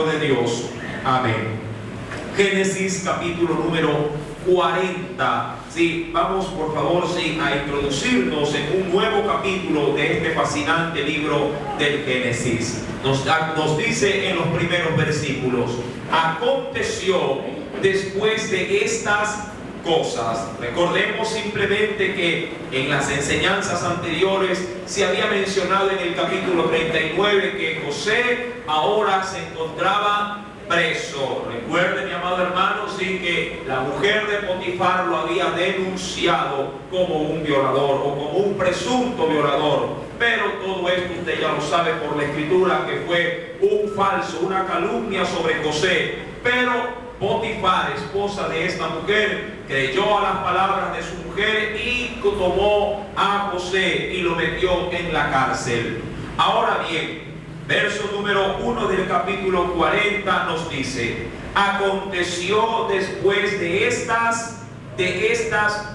santo de Dios. Amén. Génesis capítulo número 40. Sí, vamos por favor a introducirnos en un nuevo capítulo de este fascinante libro del Génesis. Nos dice en los primeros versículos: aconteció después de estas cosas. Recordemos simplemente que en las enseñanzas anteriores se había mencionado en el capítulo 39 que José ahora se encontraba preso. Recuerde, mi amado hermano, sí, que la mujer de Potifar lo había denunciado como un violador o como un presunto violador. Pero todo esto usted ya lo sabe por la escritura, que fue un falso, una calumnia sobre José. Pero Potifar, esposa de esta mujer, creyó a las palabras de su mujer y tomó a José y lo metió en la cárcel. Ahora bien, verso número 1 del capítulo 40 nos dice: aconteció después de estas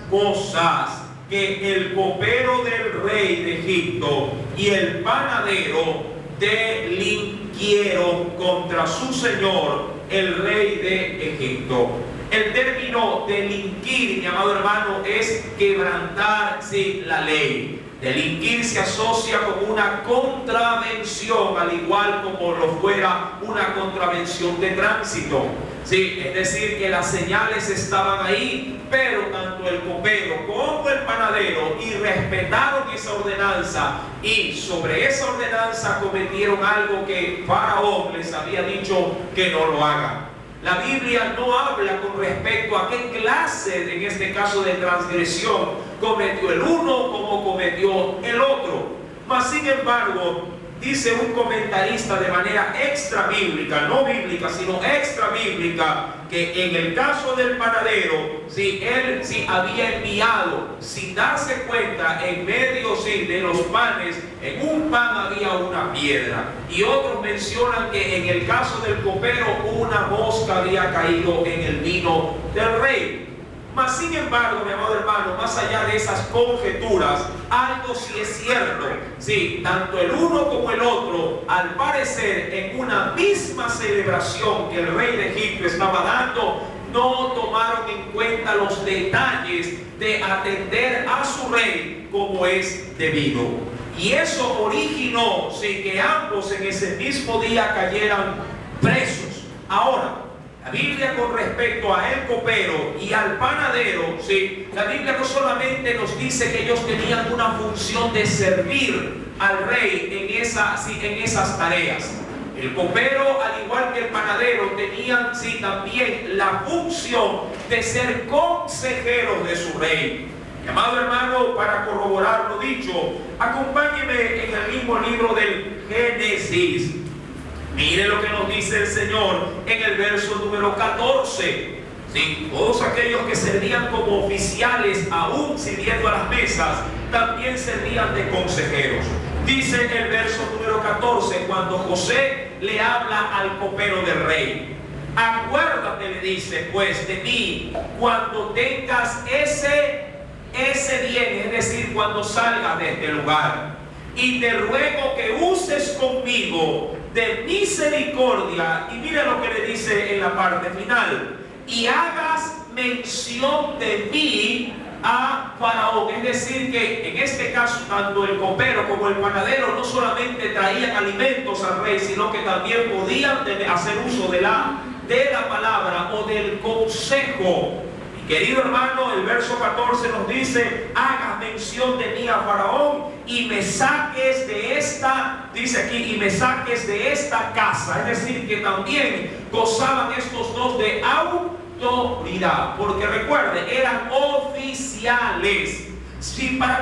cosas que el copero del rey de Egipto y el panadero delinquieron contra su señor, el rey de Egipto. El término delinquir, mi amado hermano, es quebrantar la ley. Delinquir se asocia con una contravención, al igual como lo fuera una contravención de tránsito. Sí, es decir, que las señales estaban ahí, pero tanto el copero como el panadero respetaron esa ordenanza, y sobre esa ordenanza cometieron algo que Faraón les había dicho que no lo hagan. La Biblia no habla con respecto a qué clase, en este caso, de transgresión cometió el uno como cometió el otro. Mas, sin embargo, dice un comentarista de manera extra bíblica, no bíblica, sino extra bíblica, que en el caso del panadero, él había enviado, sin darse cuenta, en medio de los panes, en un pan había una piedra. Y otros mencionan que en el caso del copero, una mosca había caído en el vino del rey. Mas, sin embargo, mi amado hermano, más allá de esas conjeturas, algo sí es cierto. Sí, tanto el uno como el otro, al parecer, en una misma celebración que el rey de Egipto estaba dando, no tomaron en cuenta los detalles de atender a su rey como es debido. Y eso originó que ambos en ese mismo día cayeran presos. Ahora, la Biblia, con respecto a el copero y al panadero, la Biblia no solamente nos dice que ellos tenían una función de servir al rey en esas tareas. El copero, al igual que el panadero, tenían también la función de ser consejeros de su rey. Mi amado hermano, para corroborar lo dicho, acompáñeme en el mismo libro del Génesis. Mire lo que nos dice el Señor en el verso número 14. Todos aquellos que servían como oficiales, aún sirviendo a las mesas, también servían de consejeros. Dice el verso número 14, cuando José le habla al copero del rey: acuérdate, le dice, pues, de mí cuando tengas ese bien, es decir, cuando salgas de este lugar. Y te ruego que uses conmigo de misericordia, y mira lo que le dice en la parte final: y hagas mención de mí a Faraón. Es decir, que en este caso tanto el copero como el panadero no solamente traían alimentos al rey, sino que también podían hacer uso de la palabra o del consejo. Querido hermano, el verso 14 nos dice: hagas mención de mí a Faraón y me saques de esta, dice aquí, y me saques de esta casa. Es decir, que también gozaban estos dos de autoridad, porque recuerde, eran oficiales.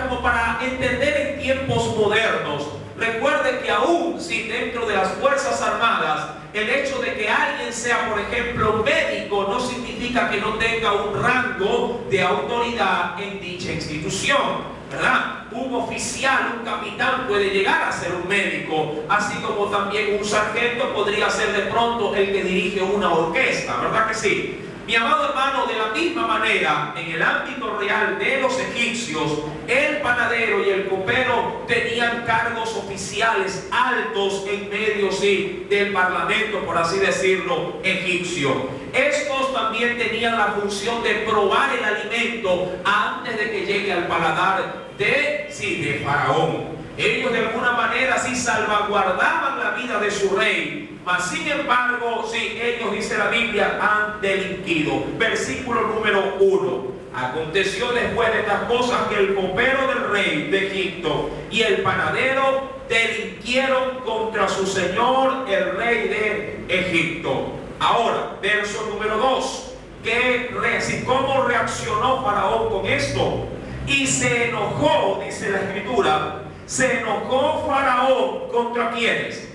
Como para entender en tiempos modernos, recuerde que aún dentro de las Fuerzas Armadas, el hecho de que alguien sea, por ejemplo, médico, no significa que no tenga un rango de autoridad en dicha institución, ¿verdad? Un oficial, un capitán puede llegar a ser un médico, así como también un sargento podría ser de pronto el que dirige una orquesta, ¿verdad que sí? Mi amado hermano, de la misma manera, en el ámbito real de los egipcios, el panadero y el copero tenían cargos oficiales altos en medio, sí, del parlamento, por así decirlo, egipcio. Estos también tenían la función de probar el alimento antes de que llegue al paladar de Faraón. Ellos de alguna manera sí salvaguardaban la vida de su rey, mas sin embargo, sí, ellos, dice la Biblia, han delinquido. Versículo número 1. Aconteció después de estas cosas que el copero del rey de Egipto y el panadero delinquieron contra su señor, el rey de Egipto. Ahora, verso número 2. ¿Cómo reaccionó Faraón con esto? Y se enojó, dice la Escritura, se enojó Faraón ¿contra quiénes?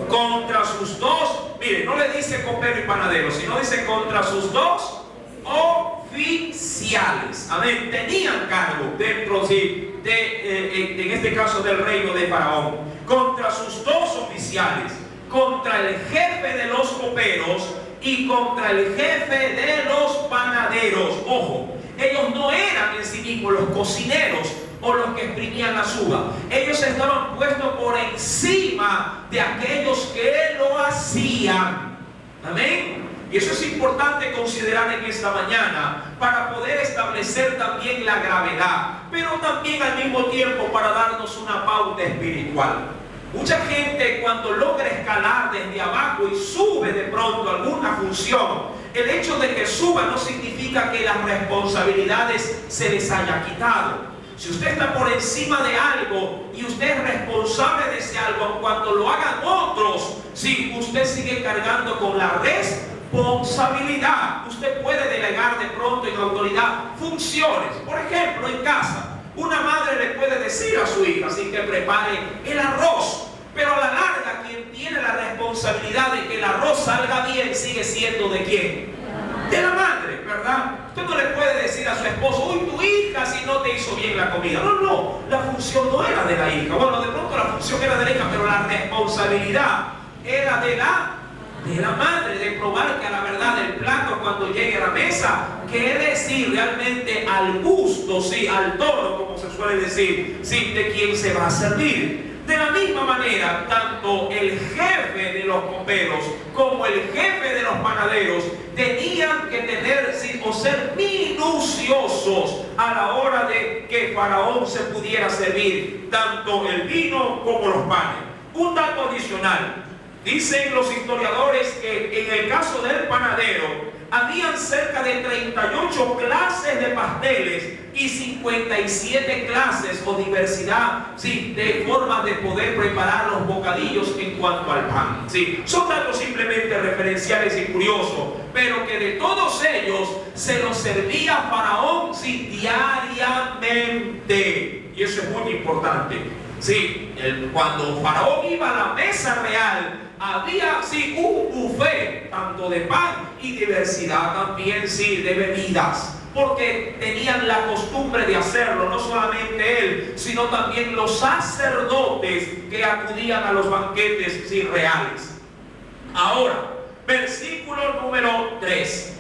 Contra sus dos, mire, no le dice copero y panadero, sino dice contra sus dos oficiales. Amén. Tenían cargo dentro, sí, en este caso del reino de Faraón. Contra sus dos oficiales, contra el jefe de los coperos y contra el jefe de los panaderos. Ojo, ellos no eran en sí mismos los cocineros o los que exprimían la uva. Ellos estaban puestos por encima de aquellos que lo hacían. Amén. Y eso es importante considerar en esta mañana para poder establecer también la gravedad, pero también al mismo tiempo para darnos una pauta espiritual. Mucha gente, cuando logra escalar desde abajo y sube de pronto alguna función, el hecho de que suba no significa que las responsabilidades se les haya quitado. Si usted está por encima de algo y usted es responsable de ese algo, cuando lo hagan otros, sí, usted sigue cargando con la responsabilidad. Usted puede delegar de pronto en autoridad funciones. Por ejemplo, en casa, una madre le puede decir a su hija, así que prepare el arroz, pero a la larga quien tiene la responsabilidad de que el arroz salga bien sigue siendo ¿de quién? De la madre, ¿verdad? Usted no le puede decir a su esposo, uy, tu hija si no te hizo bien la comida. No, no, la función no era de la hija. Bueno, de pronto la función era de la hija, pero la responsabilidad era de la madre, de probar que a la verdad el plato cuando llegue a la mesa quede, sí, realmente al gusto, sí, al tono, como se suele decir, sí, de quien se va a servir. De la misma manera, tanto el jefe de los coperos como el jefe de los panaderos tenían que tener, sí, o ser minuciosos a la hora de que Faraón se pudiera servir tanto el vino como los panes. Un dato adicional. Dicen los historiadores que en el caso del panadero habían cerca de 38 clases de pasteles y 57 clases o diversidad, sí, de formas de poder preparar los bocadillos en cuanto al pan. Sí, son datos simplemente referenciales y curiosos, pero que de todos ellos se los servía Faraón, sí, diariamente. Y eso es muy importante. Sí, cuando Faraón iba a la mesa real, había, sí, un buffet tanto de pan y diversidad también, sí, de bebidas, porque tenían la costumbre de hacerlo, no solamente él, sino también los sacerdotes que acudían a los banquetes, sí, reales. Ahora, versículo número 3,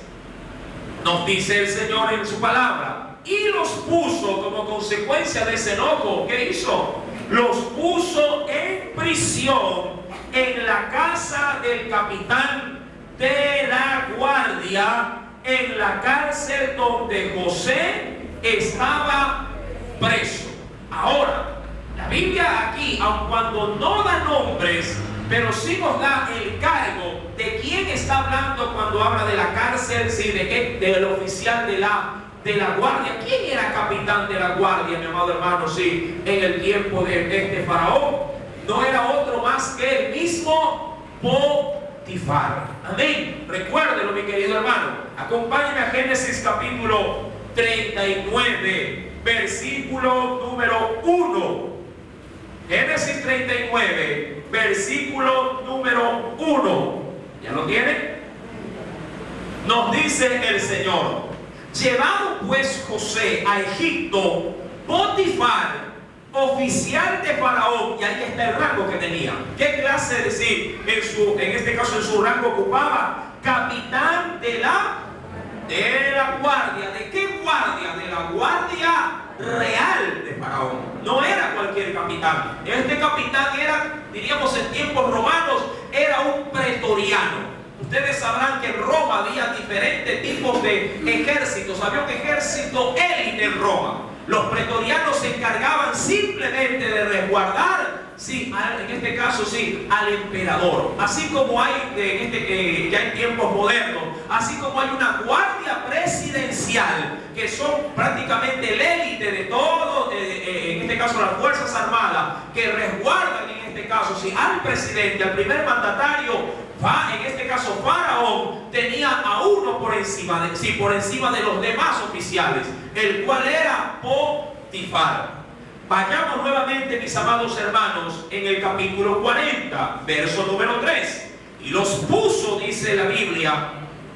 nos dice el Señor en su palabra, y los puso como consecuencia de ese enojo. ¿Qué hizo? Los puso en prisión en la casa del capitán de la guardia, en la cárcel donde José estaba preso. Ahora, la Biblia aquí, aun cuando no da nombres, pero sí nos da el cargo de quién está hablando cuando habla de la cárcel, sí, del oficial de la guardia. ¿Quién era capitán de la guardia, mi amado hermano? Sí, en el tiempo de este faraón no era otro más que el mismo Potifar. Amén. Recuérdelo, mi querido hermano. Acompáñeme a Génesis capítulo 39, versículo número 1. Génesis 39, versículo número 1. ¿Ya lo tiene? Nos dice el Señor: llevado pues José a Egipto, Potifar, oficial de Faraón, y ahí está el rango que tenía. ¿Qué clase de decir? En este caso en su rango ocupaba capitán de la de la guardia. ¿De qué guardia? De la guardia real de Faraón. No era cualquier capitán. Este capitán era, diríamos en tiempos romanos, era un pretoriano. Ustedes sabrán que en Roma había diferentes tipos de ejércitos. Había un ejército élite en Roma. Los pretorianos se encargaban simplemente de resguardar, sí, en este caso sí, al emperador. Así como hay ya en tiempos modernos, así como hay una guardia presidencial, que son prácticamente el élite de todo, en este caso las Fuerzas Armadas, que resguardan en este caso sí, al presidente, al primer mandatario. En este caso Faraón tenía a uno por encima de los demás oficiales, el cual era Potifar. Vayamos nuevamente, mis amados hermanos, en el capítulo 40, verso número 3. Y los puso, dice la Biblia,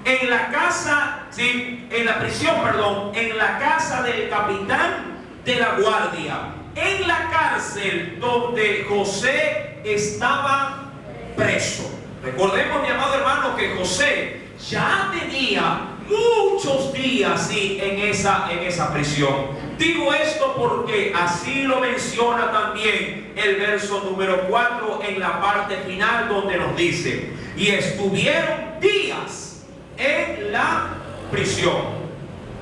en la casa, sí, en la prisión, perdón, en la casa del capitán de la guardia, en la cárcel donde José estaba preso. Recordemos, mi amado hermano, que José ya tenía muchos días sí, en esa prisión. Digo esto porque así lo menciona también el verso número 4 en la parte final, donde nos dice: y estuvieron días en la prisión.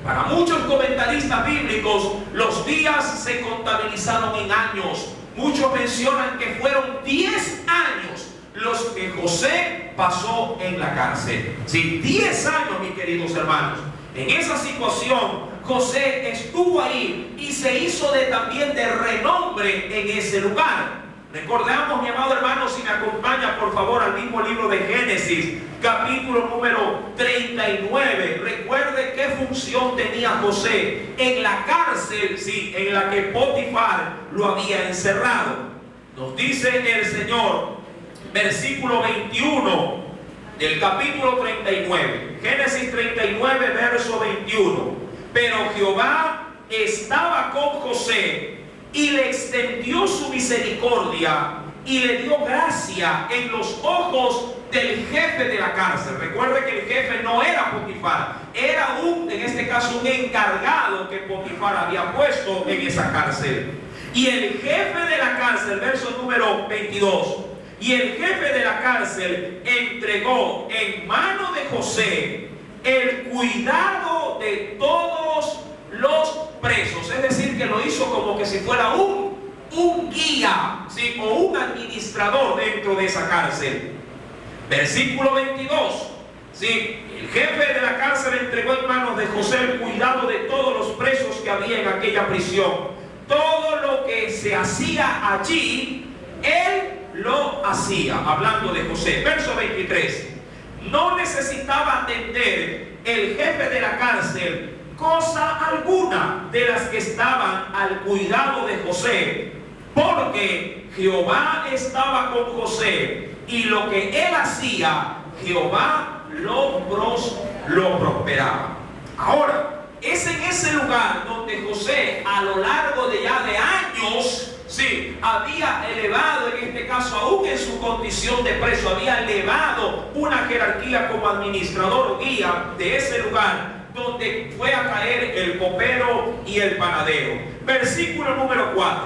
Para muchos comentaristas bíblicos, los días se contabilizaron en años. Muchos mencionan que fueron 10 años los que José pasó en la cárcel. Sí, 10 años, mis queridos hermanos. En esa situación, José estuvo ahí y se hizo también de renombre en ese lugar. Recordamos, mi amado hermano, si me acompaña por favor al mismo libro de Génesis, capítulo número 39. Recuerde qué función tenía José en la cárcel, sí, en la que Potifar lo había encerrado. Nos dice el Señor, versículo 21 del capítulo 39, Génesis 39, verso 21. Pero Jehová estaba con José y le extendió su misericordia y le dio gracia en los ojos del jefe de la cárcel. Recuerde que el jefe no era Potifar, era en este caso un encargado que Potifar había puesto en esa cárcel. Y el jefe de la cárcel, verso número 22, y el jefe de la cárcel entregó en mano de José el cuidado de todos los presos. Es decir, que lo hizo como que si fuera un guía, ¿sí? O un administrador dentro de esa cárcel. Versículo 22. ¿Sí? El jefe de la cárcel entregó en manos de José el cuidado de todos los presos que había en aquella prisión. Todo lo que se hacía allí, él lo hacía. Hablando de José. Verso 23. No necesitaba atender el jefe de la cárcel cosa alguna de las que estaban al cuidado de José, porque Jehová estaba con José, y lo que él hacía, Jehová lo prosperaba. Ahora, es en ese lugar donde José, a lo largo de años, sí, había elevado, en este caso aún en su condición de preso, había elevado una jerarquía como administrador guía de ese lugar donde fue a caer el copero y el panadero. Versículo número 4.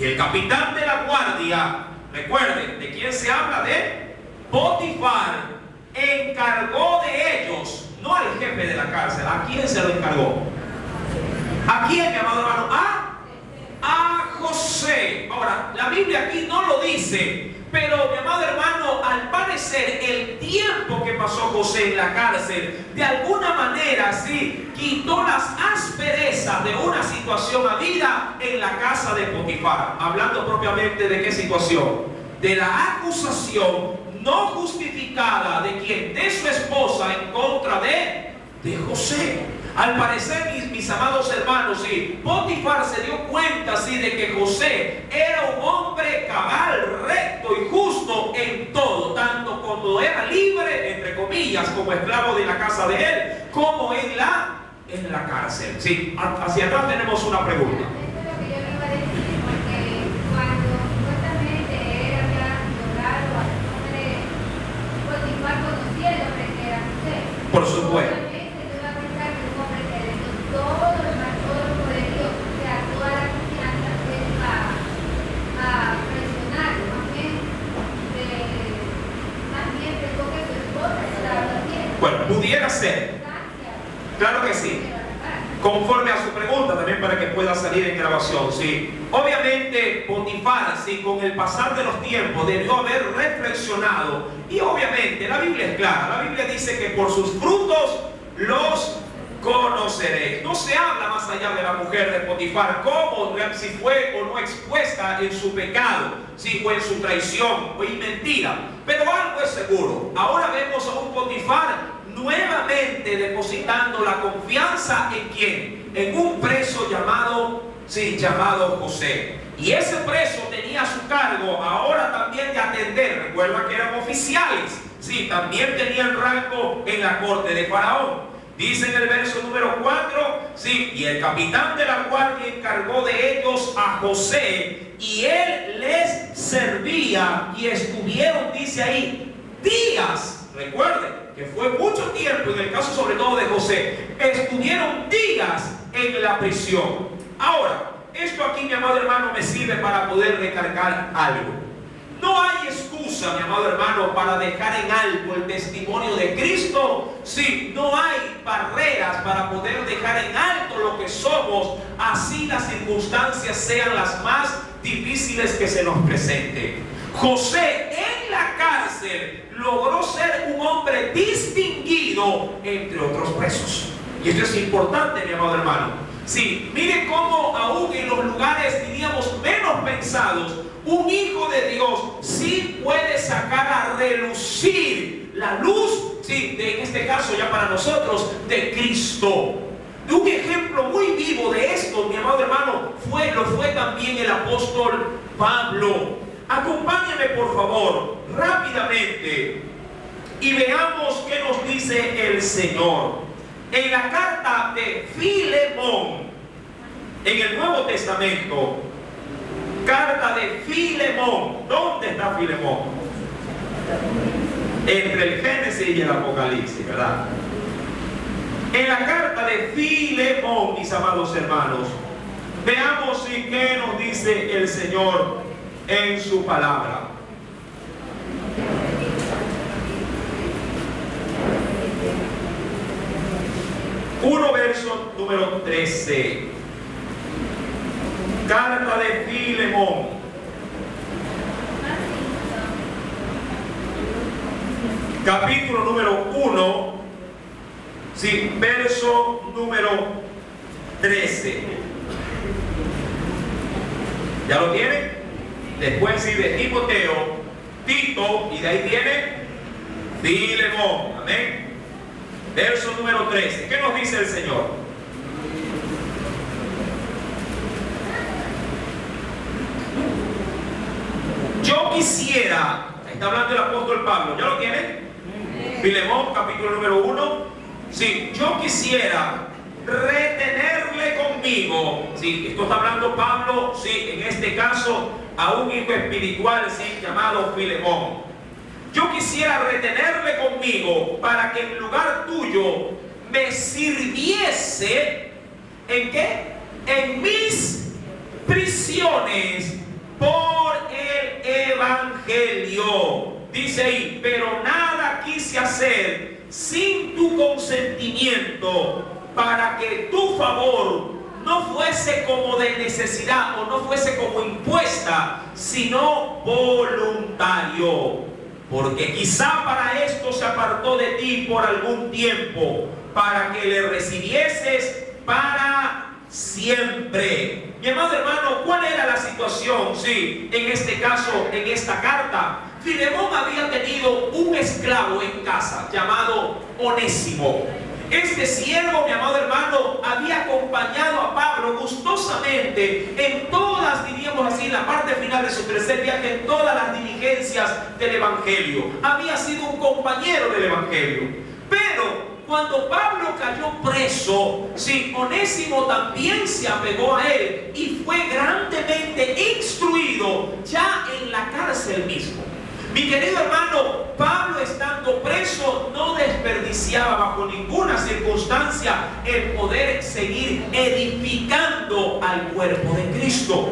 Y el capitán de la guardia, recuerden, ¿de quién se habla? De Potifar. Encargó de ellos, no al jefe de la cárcel. ¿A quién se lo encargó? ¿A quién, mi amado hermano? A José. Ahora, la Biblia aquí no lo dice, pero mi amado hermano, al parecer el tiempo que pasó José en la cárcel, de alguna manera sí, quitó las asperezas de una situación habida en la casa de Potifar. Hablando propiamente de qué situación: de la acusación no justificada de quien, de su esposa, en contra de José. Al parecer, mis amados hermanos, sí, Potifar se dio cuenta, sí, de que José era un hombre cabal, recto y justo en todo, tanto cuando era libre, entre comillas, como esclavo de la casa de él, como en la cárcel. Sí, hacia atrás tenemos una pregunta. Por supuesto. Bueno, pudiera ser. Claro que sí. Conforme a su pregunta, también para que pueda salir en grabación, ¿sí? Obviamente, Potifar, ¿sí? Con el pasar de los tiempos, debió haber reflexionado. Y obviamente, la Biblia es clara. La Biblia dice que por sus frutos los conoceréis. No se habla más allá de la mujer de Potifar, cómo, si fue o no expuesta en su pecado, si fue en su traición o en mentira. Pero algo es seguro. Ahora vemos a un Potifar nuevamente depositando la confianza en ¿quién? En un preso llamado José. Y ese preso tenía a su cargo ahora también de atender. Recuerda que eran oficiales. Sí, también tenían rango en la corte de Faraón. Dice en el verso número 4, sí, y el capitán de la guardia encargó de ellos a José, y él les servía, y estuvieron, dice ahí, días. Recuerden que fue mucho tiempo, en el caso sobre todo de José, estuvieron días en la prisión. Ahora, esto aquí, mi amado hermano, me sirve para poder recargar algo. No hay excusa, mi amado hermano, para dejar en alto el testimonio de Cristo. Sí, no hay barreras para poder dejar en alto lo que somos, así las circunstancias sean las más difíciles que se nos presenten. José en la cárcel logró ser un hombre distinguido entre otros presos. Y esto es importante, mi amado hermano. Sí, mire cómo aún en los lugares, diríamos, menos pensados, un hijo de Dios sí puede sacar a relucir la luz, sí, en este caso ya para nosotros, de Cristo. Un ejemplo muy vivo de esto, mi amado hermano, lo fue también el apóstol Pablo. Acompáñenme por favor rápidamente y veamos qué nos dice el Señor en la carta de Filemón en el Nuevo Testamento. Carta de Filemón. ¿Dónde está Filemón? Entre el Génesis y el Apocalipsis, ¿verdad? En la carta de Filemón, mis amados hermanos, veamos si qué nos dice el Señor en su palabra. Verso número 13. Carta de Filemón. Capítulo número 1. Sí, verso número 13. ¿Ya lo tienen? Después sí de Timoteo, Tito, y de ahí viene Filemón. Amén. Verso número 13. ¿Qué nos dice el Señor? Yo quisiera, está hablando el apóstol Pablo, ¿ya lo tienen? Filemón, capítulo número 1. Sí, yo quisiera retenerle conmigo. Sí, esto está hablando Pablo, sí, en este caso a un hijo espiritual, sí, llamado Filemón. Yo quisiera retenerle conmigo para que en lugar tuyo me sirviese, ¿en qué? En mis prisiones por el Evangelio. Dice ahí, pero nada quise hacer sin tu consentimiento, para que tu favor no fuese como de necesidad o no fuese como impuesta, sino voluntario. Porque quizá para esto se apartó de ti por algún tiempo, para que le recibieses para siempre. Mi amado hermano, ¿cuál era la situación? Sí, en este caso, en esta carta, Filemón había tenido un esclavo en casa llamado Onésimo. Este siervo, mi amado hermano, había acompañado a Pablo gustosamente en todas, diríamos así, en la parte final de su tercer viaje, en todas las diligencias del Evangelio. Había sido un compañero del Evangelio. Pero cuando Pablo cayó preso, sí, Onésimo también se apegó a él y fue grandemente instruido ya en la cárcel mismo. Mi querido hermano, Pablo estando preso no desperdiciaba bajo ninguna circunstancia el poder seguir edificando al cuerpo de Cristo.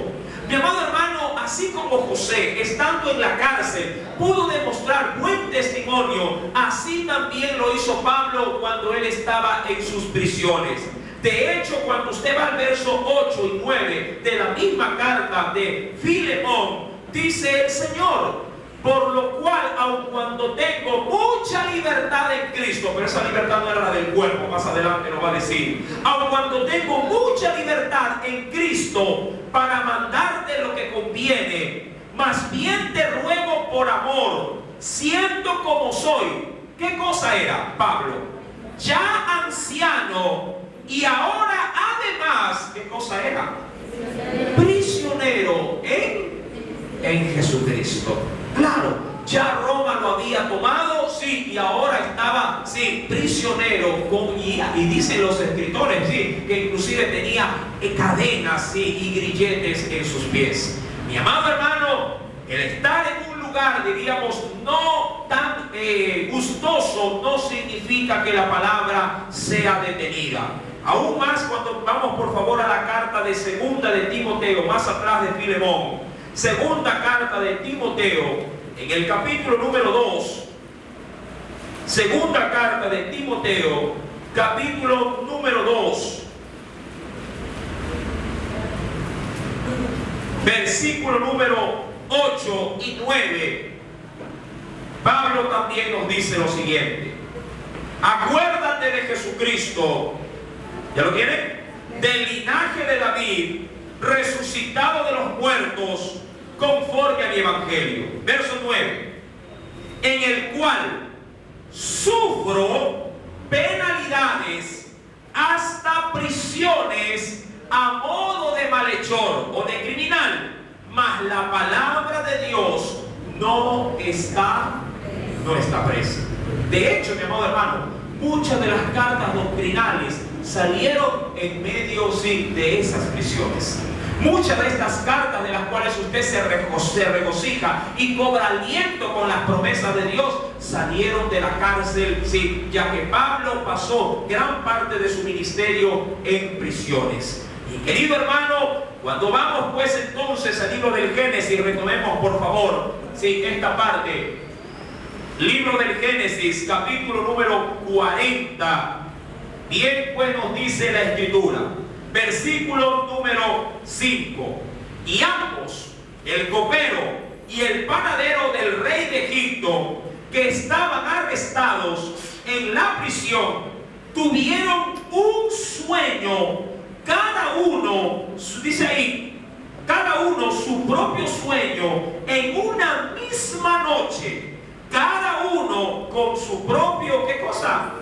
Mi amado hermano, así como José, estando en la cárcel, pudo demostrar buen testimonio, así también lo hizo Pablo cuando él estaba en sus prisiones. De hecho, cuando usted va al verso 8 y 9 de la misma carta de Filemón, dice el Señor: por lo cual, aun cuando tengo mucha libertad en Cristo, pero esa libertad no era la del cuerpo, más adelante lo va a decir, aun cuando tengo mucha libertad en Cristo para mandarte lo que conviene, más bien te ruego por amor, siendo como soy. ¿Qué cosa era Pablo? Ya anciano, y ahora además, ¿qué cosa era? Prisionero en Jesucristo. Claro, ya Roma lo había tomado, sí, y ahora estaba, sí, prisionero con guía. Y dicen los escritores, sí, que inclusive tenía cadenas, sí, y grilletes en sus pies. Mi amado hermano, el estar en un lugar, diríamos, no tan gustoso, no significa que la palabra sea detenida. Aún más cuando vamos por favor a la carta de segunda de Timoteo, más atrás de Filemón. Segunda carta de Timoteo, en el capítulo número 2. Segunda carta de Timoteo, capítulo número 2, versículo número 8 y 9. Pablo también nos dice lo siguiente: acuérdate de Jesucristo, ¿ya lo tienen? Del linaje de David, resucitado de los muertos, conforme a mi evangelio. Verso 9: en el cual sufro penalidades, hasta prisiones, a modo de malhechor o de criminal, mas la palabra de Dios no está presa. De hecho, mi amado hermano, muchas de las cartas doctrinales salieron en medio, sí, de esas prisiones. Muchas de estas cartas de las cuales usted se regocija y cobra aliento con las promesas de Dios, salieron de la cárcel, sí, ya que Pablo pasó gran parte de su ministerio en prisiones. Y querido hermano, cuando vamos pues entonces al libro del Génesis, retomemos por favor, sí, esta parte. Libro del Génesis, capítulo número 40. Bien, pues nos dice la Escritura, versículo número 5: y ambos, el copero y el panadero del rey de Egipto, que estaban arrestados en la prisión, tuvieron un sueño, cada uno, dice ahí, cada uno su propio sueño, en una misma noche, cada uno con su propio, ¿qué cosa?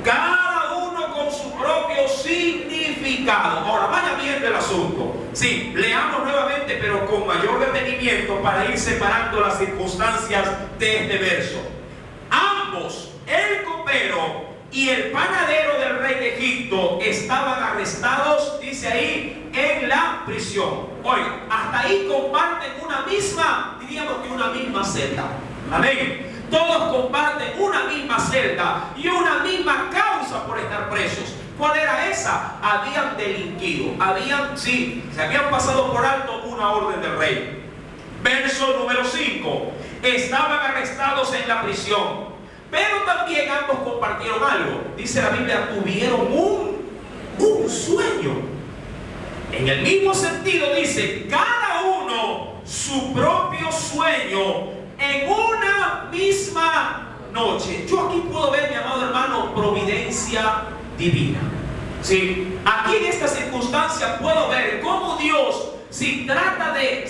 Cada uno con su propio significado. Ahora, vaya bien del asunto. Sí, leamos nuevamente, pero con mayor detenimiento para ir separando las circunstancias de este verso. Ambos, el copero y el panadero del rey de Egipto, estaban arrestados, dice ahí, en la prisión. Oiga, hasta ahí comparten una misma, diríamos que una misma celda. Amén. Todos comparten una misma celda y una misma causa por estar presos. ¿Cuál era esa? Habían delinquido, se habían pasado por alto una orden del rey. Verso número 5: estaban arrestados en la prisión, pero también ambos compartieron algo. Dice la Biblia, tuvieron un sueño. En el mismo sentido dice, cada uno su propio sueño, en una misma noche. Yo aquí puedo ver, mi amado hermano, providencia divina. ¿Sí? Aquí en esta circunstancia puedo ver cómo Dios, si trata de,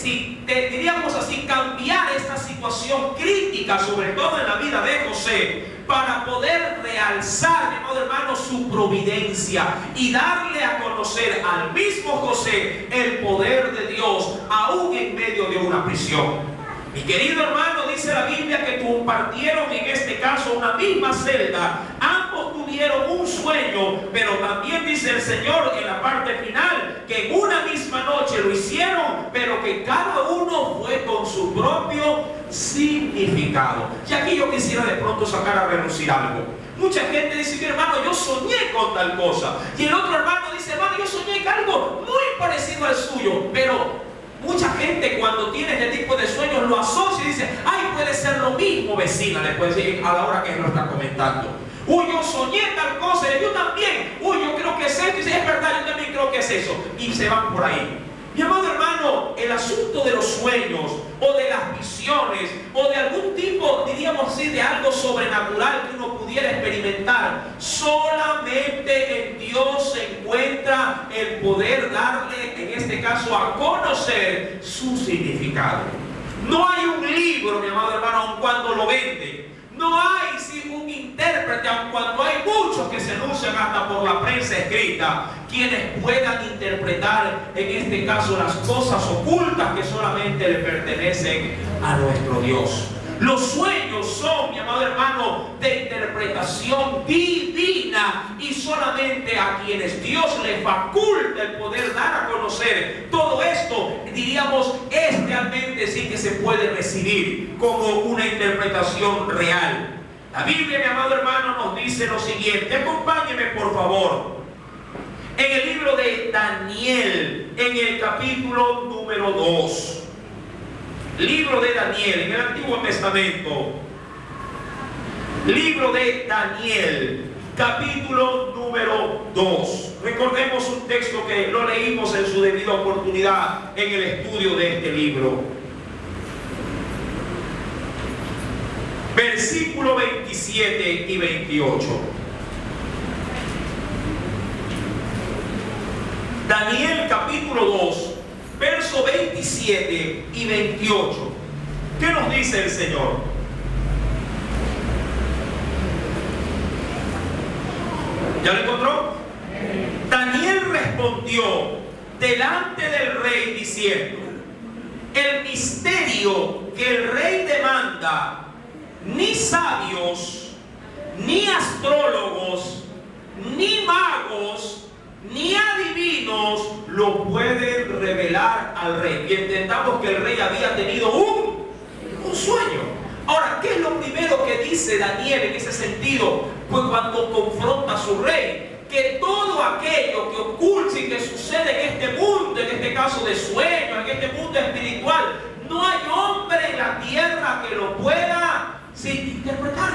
diríamos así, cambiar esta situación crítica, sobre todo en la vida de José, para poder realzar, mi amado hermano, su providencia y darle a conocer al mismo José el poder de Dios, aún en medio de una prisión. Mi querido hermano, dice la Biblia que compartieron en este caso una misma celda. Ambos tuvieron un sueño, pero también dice el Señor en la parte final que en una misma noche lo hicieron, pero que cada uno fue con su propio significado. Y aquí yo quisiera de pronto sacar a relucir algo. Mucha gente dice, mi hermano, yo soñé con tal cosa. Y el otro hermano dice, hermano, yo soñé con algo muy parecido al suyo, pero mucha gente cuando tiene este tipo de sueños lo asocia y dice, ay, puede ser lo mismo, vecina, después a la hora que lo está comentando. Uy, yo soñé tal cosa, yo también. Uy, yo creo que es esto, y dice, es verdad, yo también creo que es eso. Y se van por ahí. Mi amado hermano, el asunto de los sueños o de las visiones o de algún tipo, diríamos así, de algo sobrenatural que uno pudiera experimentar, solamente en Dios se encuentra el poder darle, en este caso, a conocer su significado. No hay un libro, mi amado hermano, aun cuando lo venden. No hay un intérprete, aun cuando hay muchos que se anuncian hasta por la prensa escrita, quienes puedan interpretar, en este caso, las cosas ocultas que solamente le pertenecen a nuestro Dios. Los sueños son, mi amado hermano, de interpretación divina, y solamente a quienes Dios les faculta el poder dar a conocer todo esto, diríamos, es realmente sí que se puede recibir como una interpretación real. La Biblia, mi amado hermano, nos dice lo siguiente. Acompáñeme, por favor, en el libro de Daniel, en el capítulo número 2. Libro de Daniel, en el Antiguo Testamento. Libro de Daniel, capítulo número 2. Recordemos un texto que lo leímos en su debida oportunidad en el estudio de este libro. Versículo 27 y 28. Daniel capítulo 2, verso 27 y 28. ¿Qué nos dice el Señor? ¿Ya lo encontró? Daniel respondió delante del rey diciendo: el misterio que el rey demanda, ni sabios, ni astrólogos, ni magos, ni adivinos lo pueden revelar al rey. Y entendamos que el rey había tenido un sueño. Ahora, ¿qué es lo primero que dice Daniel en ese sentido? Pues cuando confronta a su rey, que todo aquello que ocurre y que sucede en este mundo, en este caso de sueños, en este mundo espiritual, no hay hombre en la tierra que lo pueda interpretar.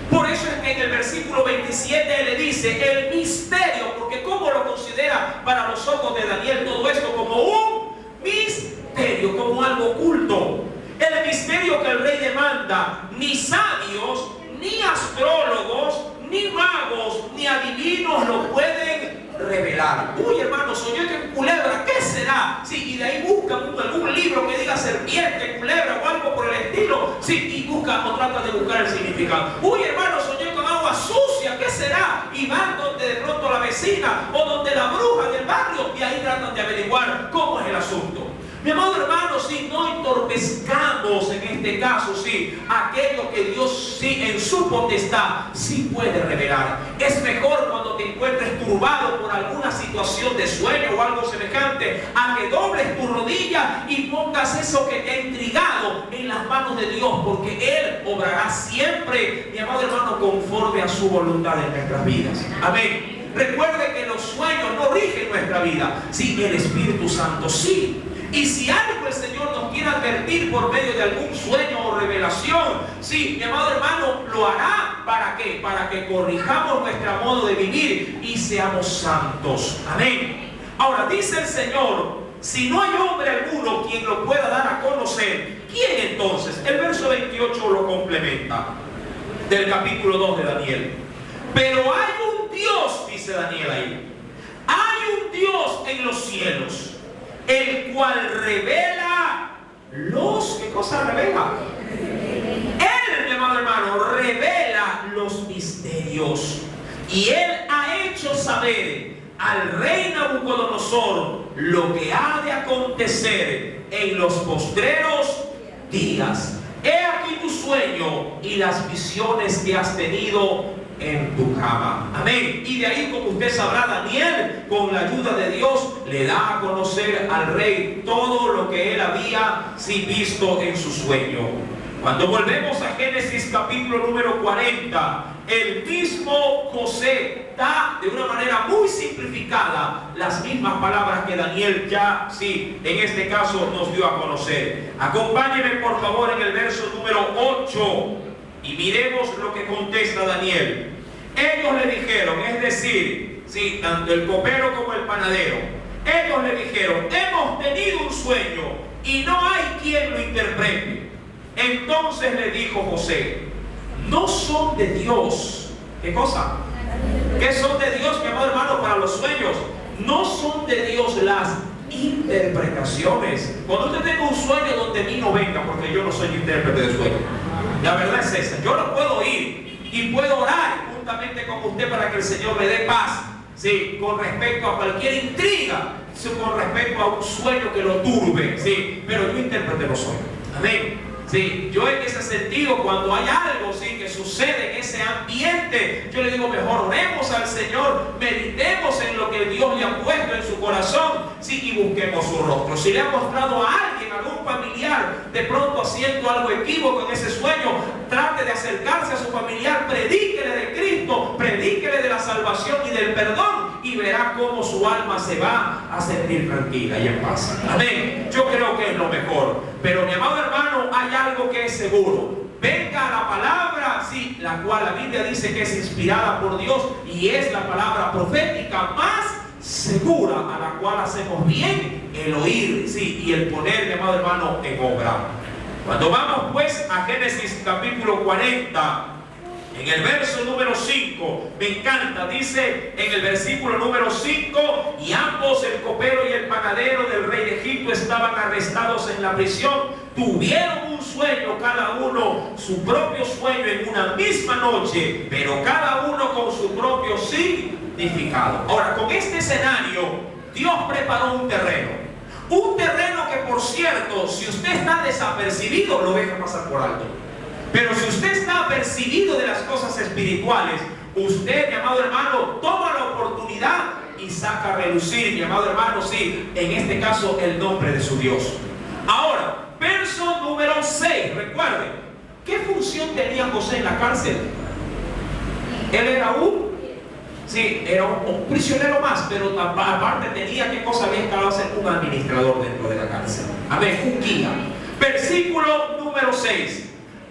Por eso es que en el versículo 27 le dice el misterio, porque ¿cómo lo considera para los ojos de Daniel todo esto? Como un misterio, como algo oculto. El misterio que el rey demanda, ni sabios, ni astrólogos, ni magos, ni adivinos lo pueden revelar. Uy, hermano, soñé que culebra, ¿qué será? Sí, y de ahí buscan algún libro que diga serpiente, culebra o algo por el estilo. Sí, y buscan o tratan de buscar el significado. Uy, hermano, soñé con agua sucia, ¿qué será? Y van donde de pronto la vecina o donde la bruja del barrio, y ahí tratan de averiguar cómo es el asunto. Mi amado hermano, si no entorpezcamos en este caso, sí, aquello que Dios sí en su potestad sí puede revelar. Es mejor cuando te encuentres turbado por alguna situación de sueño o algo semejante, a que dobles tu rodilla y pongas eso que te ha intrigado en las manos de Dios, porque Él obrará siempre, mi amado hermano, conforme a su voluntad en nuestras vidas. Amén. Recuerde que los sueños no rigen nuestra vida. Sí, el Espíritu Santo sí. Y si algo el Señor nos quiere advertir por medio de algún sueño o revelación, sí, mi amado hermano, lo hará. ¿Para qué? Para que corrijamos nuestro modo de vivir y seamos santos. Amén. Ahora dice el Señor, si no hay hombre alguno quien lo pueda dar a conocer, ¿quién entonces? El verso 28 lo complementa, del capítulo 2 de Daniel. Pero hay un Dios, dice Daniel ahí, hay un Dios en los cielos, el cual revela los... ¿Qué cosa revela? Él, mi amado hermano, revela los misterios. Y Él ha hecho saber al rey Nabucodonosor lo que ha de acontecer en los postreros días. He aquí tu sueño y las visiones que has tenido en tu cama. Amén. Y de ahí, como usted sabrá, Daniel, con la ayuda de Dios, le da a conocer al rey todo lo que él había visto en su sueño. Cuando volvemos a Génesis capítulo número 40, el mismo José da de una manera muy simplificada las mismas palabras que Daniel ya, sí, en este caso nos dio a conocer. Acompáñenme por favor en el verso número 8 y miremos lo que contesta Daniel. Ellos le dijeron, es decir, sí, tanto el copero como el panadero, ellos le dijeron, hemos tenido un sueño y no hay quien lo interprete. Entonces le dijo José, no son de Dios. ¿Qué cosa? ¿Qué son de Dios, mi amado hermano, para los sueños? No son de Dios las interpretaciones. Cuando usted tenga un sueño donde mí no venga, porque yo no soy intérprete de sueños. La verdad es esa. Yo lo puedo oír y puedo orar juntamente con usted para que el Señor le dé paz, sí, con respecto a cualquier intriga, sí, con respecto a un sueño que lo turbe, sí, pero yo intérprete no soy. Amén. Sí, yo en ese sentido, cuando hay algo, sí, que sucede en ese ambiente, yo le digo, mejor oremos al Señor, meditemos en lo que Dios le ha puesto en su corazón, sí, y busquemos su rostro. Si le ha mostrado a alguien, a algún familiar, de pronto haciendo algo equívoco en ese sueño, trate de acercarse a su familiar, predíquele de Cristo, predíquele de la salvación y del perdón, y verá cómo su alma se va a sentir tranquila y en paz. Amén. Yo creo que es lo mejor. Pero mi amado hermano, hay algo que es seguro. Venga la palabra, sí, la cual la Biblia dice que es inspirada por Dios y es la palabra profética más segura, a la cual hacemos bien el oír, sí, y el poner, mi amado hermano, en obra. Cuando vamos pues a Génesis capítulo 40, en el verso número 5, me encanta, dice en el versículo número 5, y ambos, el copero y el panadero del rey de Egipto, estaban arrestados en la prisión, tuvieron un sueño cada uno, su propio sueño en una misma noche, pero cada uno con su propio significado. Ahora, con este escenario, Dios preparó un terreno que, por cierto, si usted está desapercibido, lo deja pasar por alto. Pero si usted está apercibido de las cosas espirituales, usted, mi amado hermano, toma la oportunidad y saca a relucir, mi amado hermano, sí, en este caso, el nombre de su Dios. Ahora, verso número 6, recuerden, ¿qué función tenía José en la cárcel? Él era era un prisionero más, pero aparte tenía, ¿qué cosa había instalado ser? Un administrador dentro de la cárcel. Amén, un guía. Versículo número 6.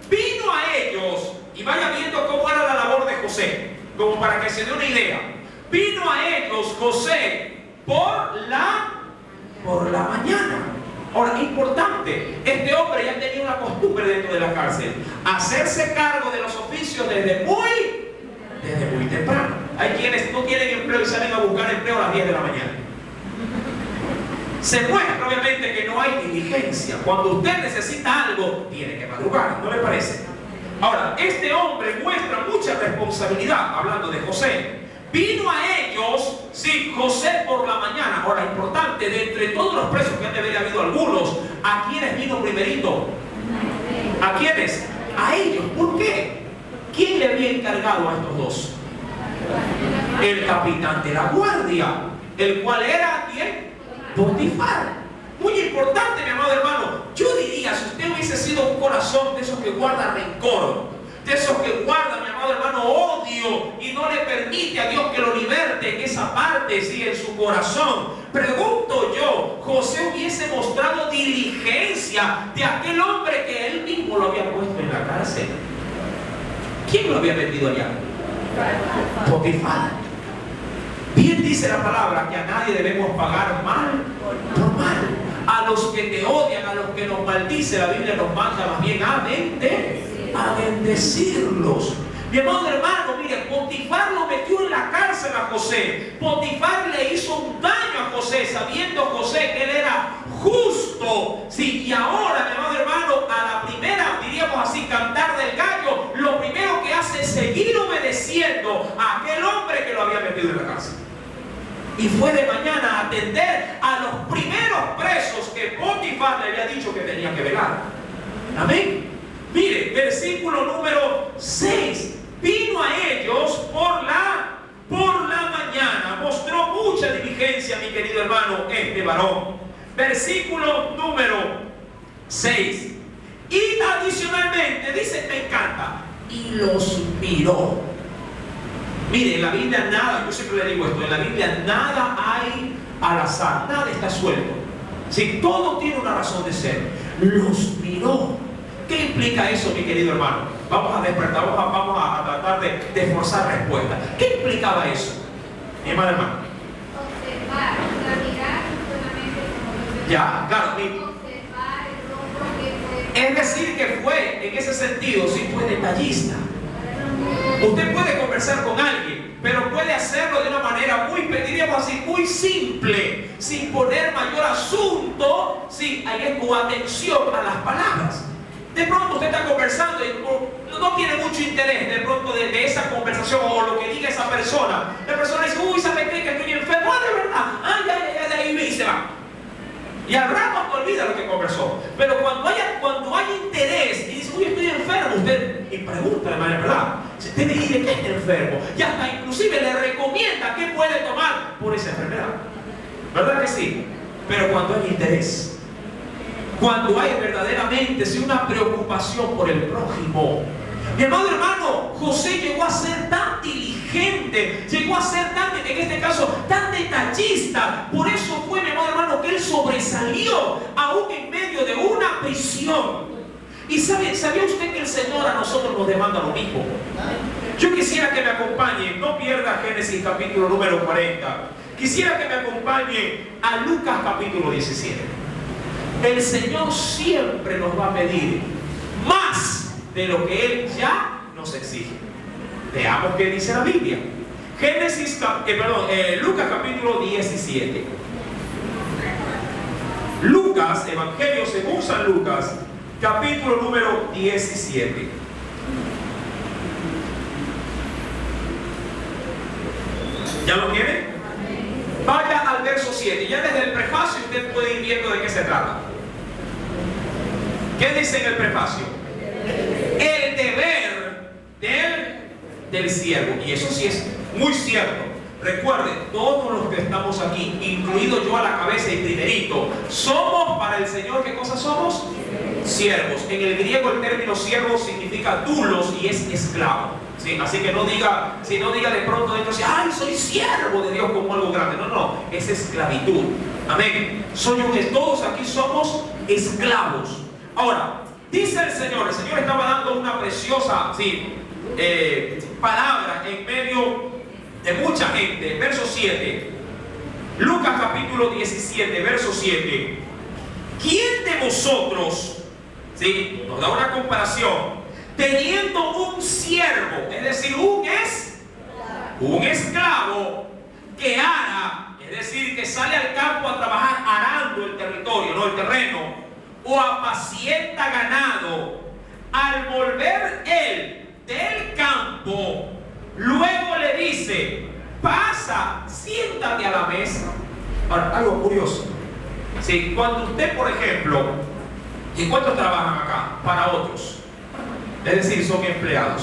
Vino a ellos, y vaya viendo cómo era la labor de José, como para que se dé una idea. Vino a ellos José por la mañana. Ahora, importante, este hombre ya tenía una costumbre dentro de la cárcel, hacerse cargo de los oficios desde muy temprano. Hay quienes no tienen empleo y salen a buscar empleo a las 10 de la mañana. Se muestra obviamente que no hay diligencia. Cuando usted necesita algo, tiene que madrugar, ¿no le parece? Ahora, este hombre muestra mucha responsabilidad, hablando de José. Vino a ellos, sí, José por la mañana. Ahora, importante, de entre todos los presos que han de haber habido algunos, ¿a quiénes vino primerito? ¿A quiénes? A ellos. ¿Por qué? ¿Quién le había encargado a estos dos? El capitán de la guardia, el cual era, ¿quién? Potifar. Muy importante, mi amado hermano. Yo diría, si usted hubiese sido un corazón de esos que guarda rencor, de esos que guarda, mi amado hermano, odio y no le permite a Dios que lo liberte en esa parte, sí, en su corazón, pregunto yo, José hubiese mostrado diligencia de aquel hombre que él mismo lo había puesto en la cárcel. ¿Quién lo había metido allá? Potifar. Bien dice la palabra que a nadie debemos pagar mal por mal. A los que te odian, a los que nos maldice, la Biblia nos manda más bien a bendecirlos. Mi amado hermano, mire, Potifar lo metió en la cárcel a José. Potifar le hizo un daño a José, sabiendo José que él era justo. Sí, y ahora, mi amado hermano, a la primera, diríamos así, cantar del gallo, lo primero que hace es seguir obedeciendo a aquel hombre que lo había metido en la cárcel. Y fue de mañana a atender a los primeros presos que Potifar le había dicho que tenía que velar. Amén. Mire, versículo número 6. Vino a ellos por la mañana. Mostró mucha diligencia, mi querido hermano, este varón. Versículo número 6. Y adicionalmente, dice, me encanta, y los miró. Mire, en la Biblia nada, yo siempre le digo esto, en la Biblia nada hay al azar, nada está suelto. Si todo tiene una razón de ser. Los miró. ¿Qué implica eso, mi querido hermano? Vamos a despertar, vamos a tratar de forzar respuesta. ¿Qué implicaba eso, mi hermano? Observar, mirar solamente como ya, claro. observar el rostro que fue. Es decir, que fue, en ese sentido, sí fue detallista. Usted puede conversar con alguien, pero puede hacerlo de una manera muy, diríamos así, muy simple, sin poner mayor asunto, sin atención a las palabras. De pronto usted está conversando y no tiene mucho interés de pronto de esa conversación o lo que diga esa persona. La persona dice, uy, ¿sabe qué? Que estoy enfermo. Ah, de verdad. Ah, ya, de ahí se va. Y al rato te olvida lo que conversó. Pero cuando hay interés y dice, uy, estoy enfermo, usted y pregunta, hermano, ¿verdad? Usted le dice que está enfermo. Y hasta inclusive le recomienda qué puede tomar por esa enfermedad. ¿Verdad que sí? Pero cuando hay interés, cuando hay verdaderamente una preocupación por el prójimo. Mi hermano, José llegó a ser tan diligente, llegó a ser tan, en este caso, tan detallista. Por eso fue, mi hermano, que él sobresalió aún en medio de una prisión. Y ¿sabía usted que el Señor a nosotros nos demanda lo mismo? Yo quisiera que me acompañe, no pierda Génesis capítulo número 40. Quisiera que me acompañe a Lucas capítulo 17. El Señor siempre nos va a pedir más de lo que Él ya nos exige. Veamos qué dice la Biblia. Lucas capítulo 17. Lucas, Evangelio según San Lucas, capítulo número 17. ¿Ya lo tiene? Vaya al verso 7. Ya desde el prefacio usted puede ir viendo de qué se trata. ¿Qué dice en el prefacio? El deber del siervo. Y eso sí es muy cierto. Recuerde, todos los que estamos aquí, incluido yo a la cabeza y primerito, somos para el Señor, ¿qué cosa somos? Siervos. En el griego el término siervo significa doulos y es esclavo. ¿Sí? Así que no diga de pronto dentro, ay, soy siervo de Dios como algo grande. No, es esclavitud. Amén. Todos aquí somos esclavos. Ahora, dice el Señor estaba dando una preciosa palabra en medio de mucha gente. Verso 7. Lucas capítulo 17, verso 7. ¿Quién de vosotros, nos da una comparación, teniendo un siervo, es decir, un esclavo que ara, es decir, que sale al campo a trabajar arando el territorio, el terreno, o apacienta ganado, al volver él del campo, luego le dice, pasa, siéntate a la mesa? Ahora, algo curioso. Cuando usted, por ejemplo, ¿y cuántos trabajan acá? Para otros. Es decir, son empleados.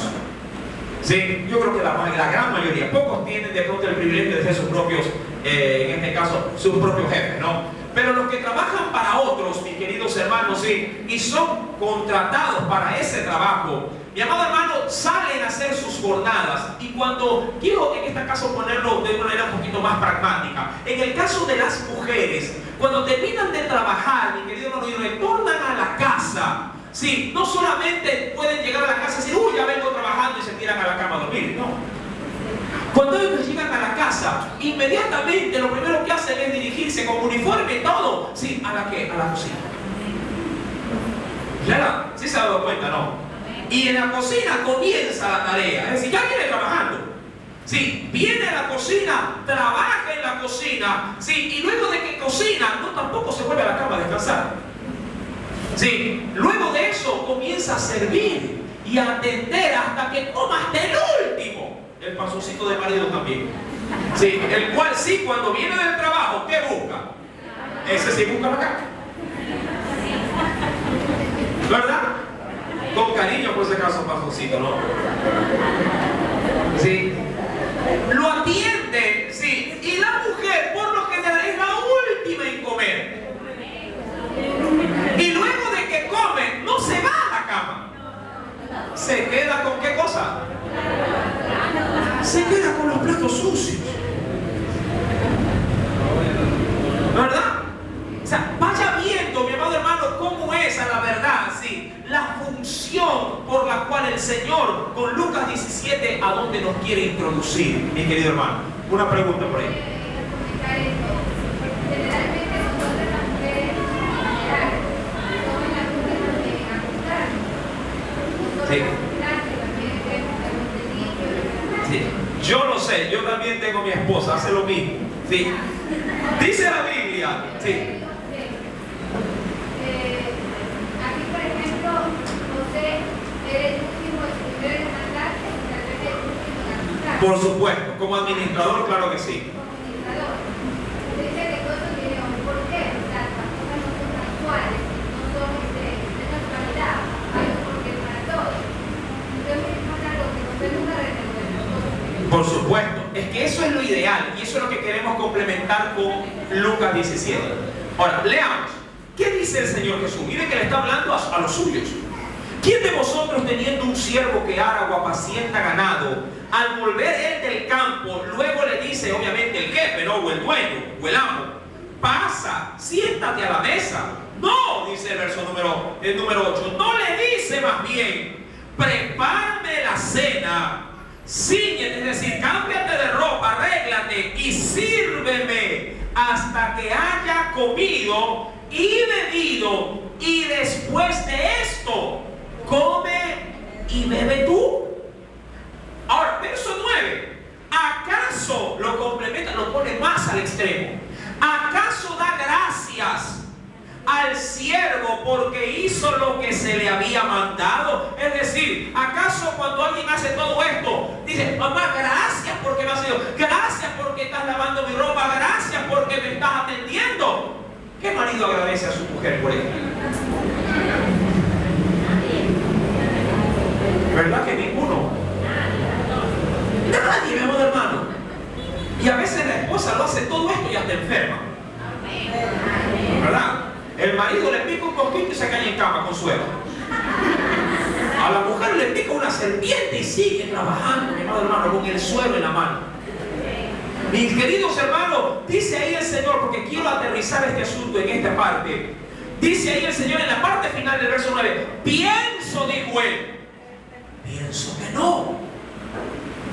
Yo creo que la gran mayoría, pocos tienen de pronto el privilegio de ser sus propios, en este caso, sus propios jefes, ¿no? Pero los que trabajan para otros, mis queridos hermanos, y son contratados para ese trabajo, mi amado hermano, salen a hacer sus jornadas. Y cuando quiero en este caso ponerlo de una manera un poquito más pragmática, en el caso de las mujeres, cuando terminan de trabajar, mi querido hermano, y retornan a la casa, no solamente pueden llegar a la casa y decir, uy, ya vengo trabajando, y se tiran a la cama a dormir. No. Cuando ellos llegan a la casa, inmediatamente lo primero que hacen es dirigirse con uniforme y todo, ¿a la qué? A la cocina. ¿Claro? ¿Sí se ha dado cuenta, no? Y en la cocina comienza la tarea, es decir, ya viene trabajando. Viene a la cocina, trabaja en la cocina, y luego de que cocina, tampoco se vuelve a la cama a descansar. Luego de eso comienza a servir y a atender hasta que coma hasta el último. El panzoncito de marido también. El cual cuando viene del trabajo, ¿qué busca? Ese sí busca la caca. ¿Verdad? Con cariño, por si acaso, panzoncito, ¿no? Lo atiende, y la mujer, por lo general, es la última en comer. Y luego de que come, no se va a la cama. se queda con los platos sucios. ¿Verdad? O sea, vaya viendo, mi amado hermano, cómo es a la verdad, sí, la función por la cual el Señor, con Lucas 17, a dónde nos quiere introducir, mi querido hermano. Una pregunta por ahí. Generalmente nosotros las mujeres somos las únicas que vienen a acostarnos. Nosotros Sí. también vemos algún delirio. Sí. Yo lo sé, yo también tengo mi esposa, hace lo mismo. Sí. Dice la Biblia. Sí. Aquí, por ejemplo, José era el último, el primero en mandarse y tal vez el último en acostarse. Por supuesto, como administrador, claro que sí. Como administrador. Dice que todo eso tiene un porqué. O sea, las cosas no son casuales, no son de casualidad. Hay un porqué para todo. Entonces, es algo que José nunca resolvió. Por supuesto, es que eso es lo ideal y eso es lo que queremos complementar con Lucas 17. Ahora, leamos. ¿Qué dice el Señor Jesús? Miren que le está hablando a los suyos. ¿Quién de vosotros, teniendo un siervo que ara o apacienta ganado, al volver él del campo, luego le dice, obviamente el jefe, ¿no? O el dueño, o el amo, pasa, siéntate a la mesa? No, dice el verso número 8, no le dice más bien, prepárame la cena, cíñete, es decir, cámbiate de ropa, arréglate y sírveme hasta que haya comido y bebido, y después de esto come y bebe tú. Ahora, verso 9, ¿acaso lo complementa, lo pone más al extremo? ¿Acaso da gracias al siervo porque hizo lo que se le había mandado? Es decir, ¿acaso cuando alguien hace todo esto, dice, mamá, gracias porque me has hecho, gracias porque estás lavando mi ropa, gracias porque me estás atendiendo? ¿Qué marido agradece a su mujer por esto? ¿Verdad que ninguno? Nadie, mi amor hermano. Y a veces la esposa lo hace todo esto y hasta enferma. ¿Verdad? El marido le pica un cosquito y se cae en cama con suero. A la mujer le pica una serpiente y sigue trabajando, mi amado hermano, con el suero en la mano. Mis queridos hermanos, dice ahí el Señor, porque quiero aterrizar este asunto en esta parte. Dice ahí el Señor en la parte final del verso 9, pienso, dijo él, pienso que no.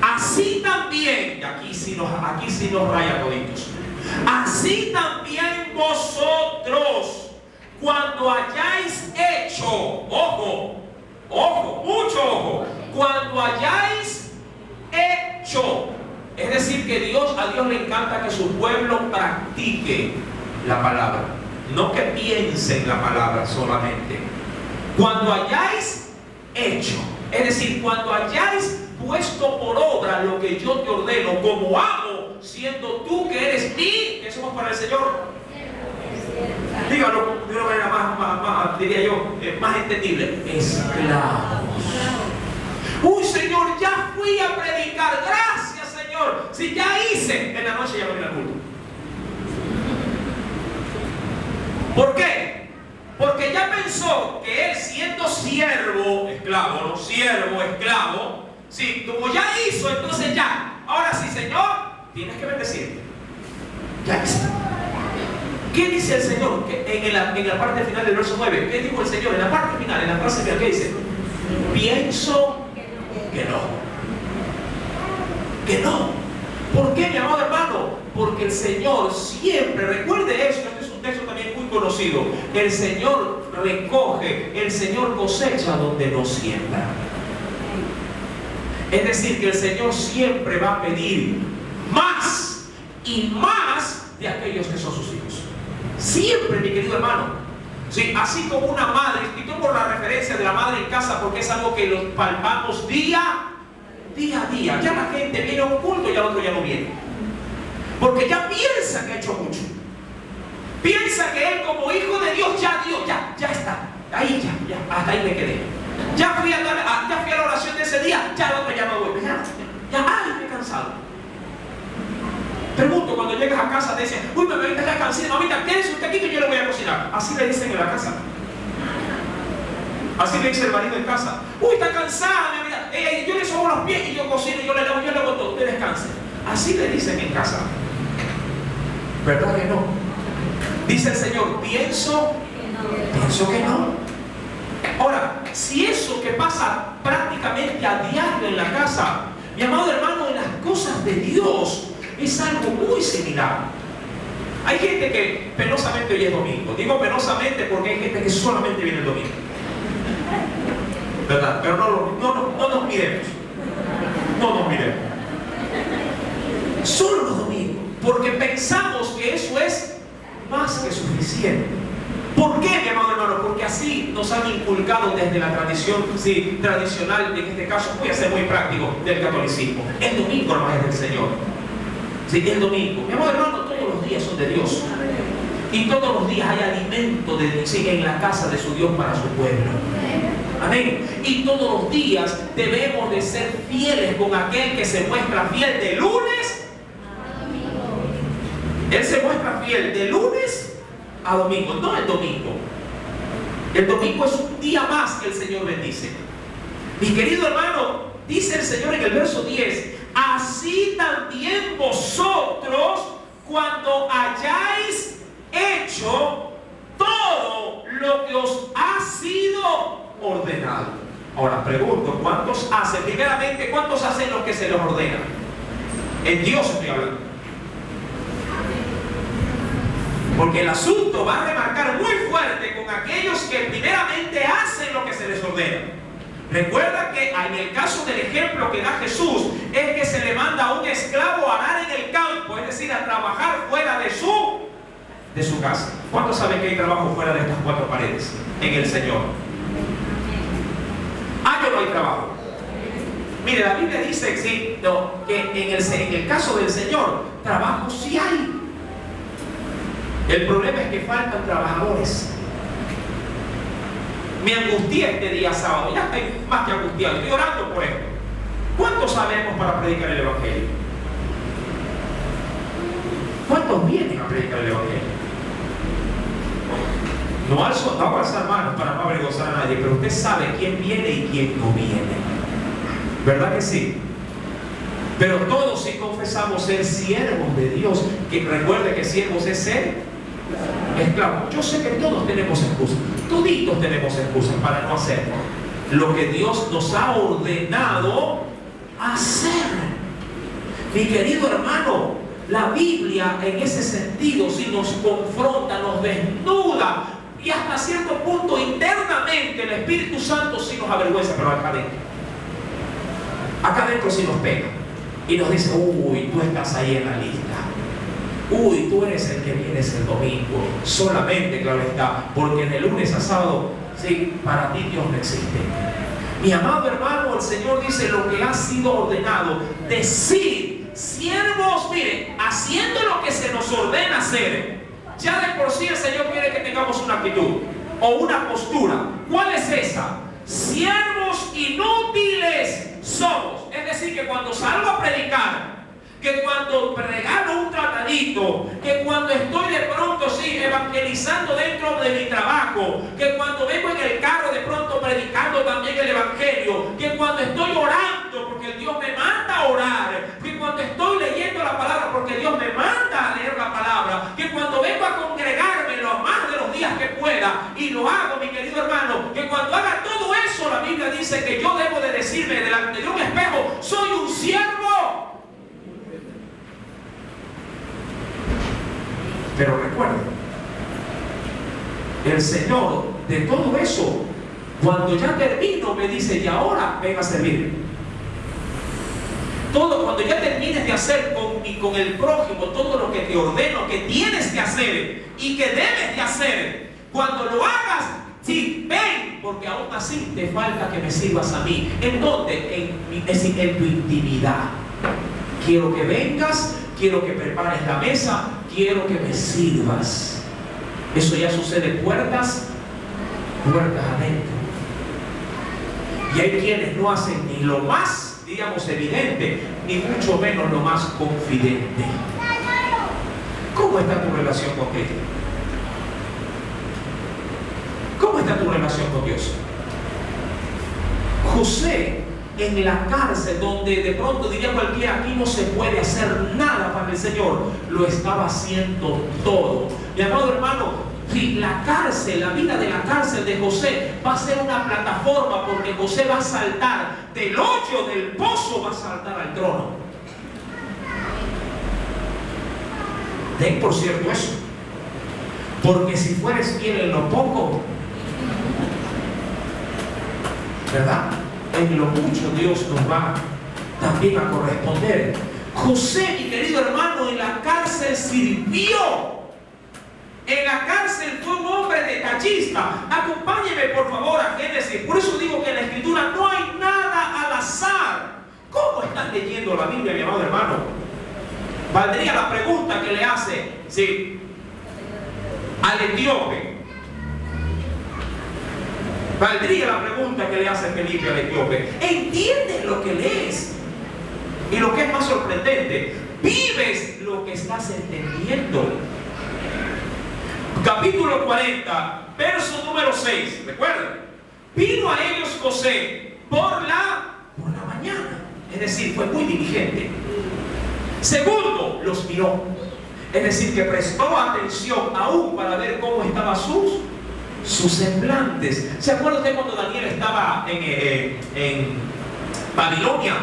Así también, y aquí sí nos raya toditos. Así también vosotros, cuando hayáis hecho, ojo, mucho ojo, cuando hayáis hecho, es decir, que a Dios le encanta que su pueblo practique la palabra, no que piense en la palabra solamente. Cuando hayáis hecho, es decir, cuando hayáis puesto por obra lo que yo te ordeno como amo, siendo tú que eres mí, que somos para el Señor. Dígalo de una manera más, diría yo, más entendible. Esclavos. Uy, Señor, ya fui a predicar. Gracias, Señor. Si ya hice, en la noche ya no vine al culto. ¿Por qué? Porque ya pensó que él, siendo siervo, esclavo, no siervo, esclavo, sí, como ya hizo, entonces ya. Ahora sí, Señor, tienes que bendecir. Ya hice. ¿Qué dice el Señor? Que en la parte final del verso 9, ¿qué dijo el Señor? En la parte final, en la frase final, ¿qué dice? Pienso que no. Que no. ¿Por qué, mi amado hermano? Porque el Señor siempre, recuerde eso, este es un texto también muy conocido. El Señor recoge, el Señor cosecha donde no siembra. Es decir, que el Señor siempre va a pedir más y más de aquellos que son sus hijos. Siempre, mi querido hermano. Sí, así como una madre, y tomo la referencia de la madre en casa porque es algo que los palpamos día a día. Ya la gente viene a un culto y al otro ya no viene. Porque ya piensa que ha hecho mucho. Piensa que él como hijo de Dios ya dio, ya está. Ahí ya, hasta ahí me quedé. Ya fui a la oración de ese día, ya al otro ya no voy. Ay, me he cansado. Pregunto, cuando llegas a casa te dicen, uy, mamita está cansada, mamita, quédese usted aquí que yo le voy a cocinar. Así le dicen en la casa. Así le dice el marido en casa. Uy, está cansada, mi vida. Yo le sobo los pies y yo cocino y yo le hago todo. Usted descanse. Así le dicen en casa. ¿Verdad que no? Dice el Señor, pienso que no. Ahora, si eso que pasa prácticamente a diario en la casa, mi amado hermano, en las cosas de Dios es algo muy similar. Hay gente que penosamente hoy es domingo. Digo penosamente porque hay gente que solamente viene el domingo, ¿verdad? Pero no nos miremos. No nos miremos. Solo los domingos. Porque pensamos que eso es más que suficiente. ¿Por qué, mi amado hermano? Porque así nos han inculcado desde la tradición tradicional, en este caso voy a ser muy práctico, del catolicismo. El domingo, hermano, es del Señor. Sí, el domingo. Mi amado hermano, todos los días son de Dios. Y todos los días hay alimento de Dios en la casa de su Dios para su pueblo. Amén. Y todos los días debemos de ser fieles con aquel que se muestra fiel de lunes a domingo. Él se muestra fiel de lunes a domingo, no el domingo. El domingo es un día más que el Señor bendice. Mi querido hermano, dice el Señor en el verso 10, así también vosotros, cuando hayáis hecho todo lo que os ha sido ordenado. Ahora pregunto, ¿cuántos hacen? Primeramente, ¿cuántos hacen lo que se les ordena? En Dios estoy hablando. Porque el asunto va a remarcar muy fuerte con aquellos que primeramente hacen lo que se les ordena. Recuerda que en el caso del ejemplo que da Jesús, es que se le manda a un esclavo a arar en el campo, es decir, a trabajar fuera de su casa. ¿Cuántos saben que hay trabajo fuera de estas cuatro paredes en el Señor? ¿Hay o no hay trabajo? Mire, la Biblia dice que en el caso del Señor, trabajo sí hay. El problema es que faltan trabajadores. Me angustié este día sábado, ya estoy más que angustiado, estoy orando por esto. ¿Cuántos sabemos para predicar el Evangelio? ¿Cuántos vienen a predicar el Evangelio? No hago alzar manos para no avergonzar a nadie, pero usted sabe quién viene y quién no viene. ¿Verdad que sí? Pero todos sí confesamos ser siervos de Dios, que recuerde que siervos es ser esclavos. Yo sé que todos tenemos excusas, toditos tenemos excusas para no hacer lo que Dios nos ha ordenado hacer. Mi querido hermano, la Biblia en ese sentido sí nos confronta, nos desnuda y hasta cierto punto internamente el Espíritu Santo sí nos avergüenza, pero acá adentro sí nos pega y nos dice, uy, tú estás ahí en la lista. Uy, tú eres el que vienes el domingo. Solamente, claro está, porque de lunes a sábado, sí, para ti Dios no existe. Mi amado hermano, el Señor dice lo que ha sido ordenado. Decir, siervos, miren, haciendo lo que se nos ordena hacer. Ya de por sí el Señor quiere que tengamos una actitud o una postura. ¿Cuál es esa? Siervos inútiles somos. Es decir, que cuando salgo a predicar, que cuando regalo un tratadito, que cuando estoy de pronto evangelizando dentro de mi trabajo, que cuando vengo en el carro de pronto predicando también el Evangelio, que cuando estoy orando porque Dios me manda a orar, que cuando estoy leyendo la palabra porque Dios me manda a leer la palabra, que cuando vengo a congregarme lo más de los días que pueda, y lo hago, mi querido hermano, que cuando haga todo eso, la Biblia dice que yo debo de decirme delante de un espejo, soy un siervo. Pero recuerden, el Señor de todo eso, cuando ya termino, me dice, y ahora ven a servir. Todo, cuando ya termines de hacer con el prójimo todo lo que te ordeno que tienes que hacer y que debes de hacer, cuando lo hagas, sí, ven, porque aún así te falta que me sirvas a mí. ¿En dónde? En tu intimidad. Quiero que vengas, quiero que prepares la mesa, quiero que me sirvas. Eso ya sucede puertas adentro. Y hay quienes no hacen ni lo más, digamos, evidente, ni mucho menos lo más confidente. ¿Cómo está tu relación con Cristo? ¿Cómo está tu relación con Dios? José, en la cárcel, donde de pronto diría cualquiera, aquí no se puede hacer nada para el Señor, lo estaba haciendo todo. Mi amado hermano, la cárcel, la vida de la cárcel de José va a ser una plataforma, porque José va a saltar del hoyo, del pozo, va a saltar al trono. Ten por cierto eso, porque si fueres fiel en lo poco, ¿verdad?, en lo mucho Dios nos va también a corresponder. José, mi querido hermano, en la cárcel sirvió. En la cárcel fue un hombre detallista. Acompáñeme por favor a Génesis. Por eso digo que en la Escritura no hay nada al azar. ¿Cómo estás leyendo la Biblia, mi amado hermano? Valdría la pregunta que le hace, sí, al etíope. Valdría la pregunta que le hace Felipe al etíope. ¿Entiendes lo que lees? Y lo que es más sorprendente, ¿vives lo que estás entendiendo? Capítulo 40, verso número 6. Recuerden, vino a ellos José por la mañana. Es decir, fue muy diligente. Segundo, los miró. Es decir, que prestó atención aún para ver cómo estaban sus semblantes. ¿Se acuerdan de cuando Daniel estaba en Babilonia?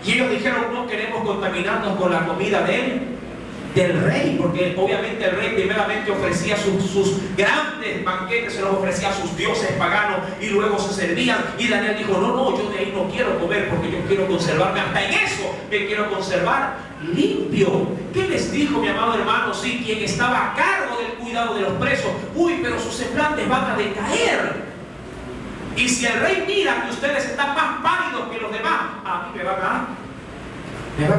Y ellos dijeron: no queremos contaminarnos con la comida del rey, porque obviamente el rey primeramente ofrecía sus grandes banquetes, se los ofrecía a sus dioses paganos y luego se servían. Y Daniel dijo: no, yo de ahí no quiero comer, porque yo quiero conservarme, hasta en eso me quiero conservar limpio. ¿Qué les dijo, mi amado hermano? Sí, quien estaba a cargo del cuidado de los presos: uy, pero sus semblantes van a decaer. Y si el rey mira que ustedes están más pálidos que los demás, a mí me van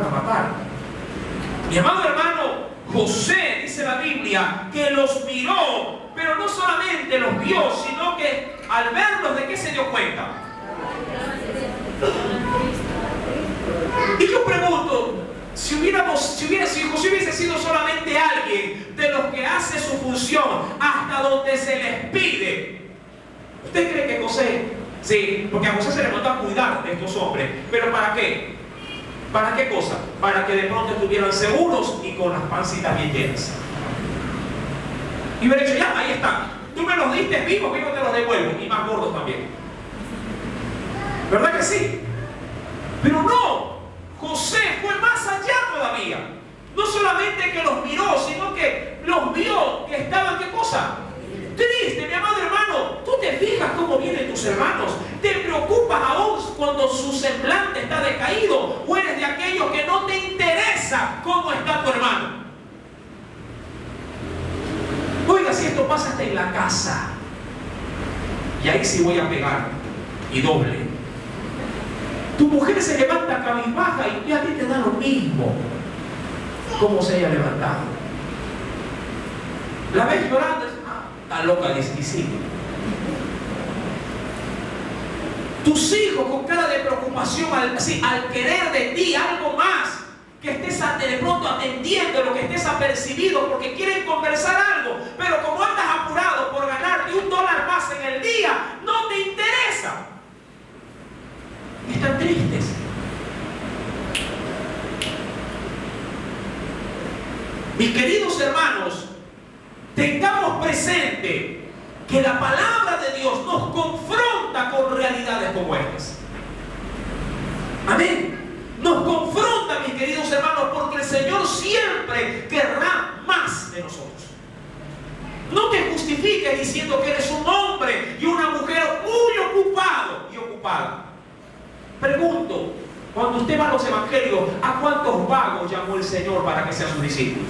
a matar. Mi amado hermano, José, dice la Biblia, que los miró, pero no solamente los vio, sino que al verlos, ¿de qué se dio cuenta? Y yo pregunto, si José hubiese sido solamente alguien de los que hace su función hasta donde se les pide, ¿usted cree que José? Sí, porque a José se le mandó a cuidar de estos hombres, pero ¿para qué? ¿Para qué cosa? Para que de pronto estuvieran seguros y con las pancitas bien llenas. Y hubiera dicho: ya, ahí están. Tú me los diste vivos, te los devuelvo. Y más gordos también. ¿Verdad que sí? Pero no. José fue más allá todavía. No solamente que los miró, sino que los vio que estaban, ¿qué cosa? Triste, mi amado hermano. Tú te fijas cómo vienen tus hermanos. Te preocupas aún cuando su semblante está decaído, o eres de aquellos que no te interesa cómo está tu hermano. Oiga, si esto pasa hasta en la casa, y ahí sí voy a pegar y doble. Tu mujer se levanta cabizbaja y a ti te da lo mismo como se haya levantado. La ves llorando, está loca, dice, y sigue. Tus hijos con cara de preocupación al querer de ti algo más, que estés de pronto atendiendo lo que estés apercibido, porque quieren conversar algo, pero como andas apurado por ganarte $1 más en el día, no te interesa. Están tristes. Mis queridos hermanos, tengamos presente que la palabra de Dios nos confronta con realidades como estas. Amén. Nos confronta, mis queridos hermanos, porque el Señor siempre querrá más de nosotros. No te justifiques diciendo que eres un hombre y una mujer muy ocupado y ocupada. Pregunto, cuando usted va a los evangelios, ¿a cuántos vagos llamó el Señor para que sean sus discípulos?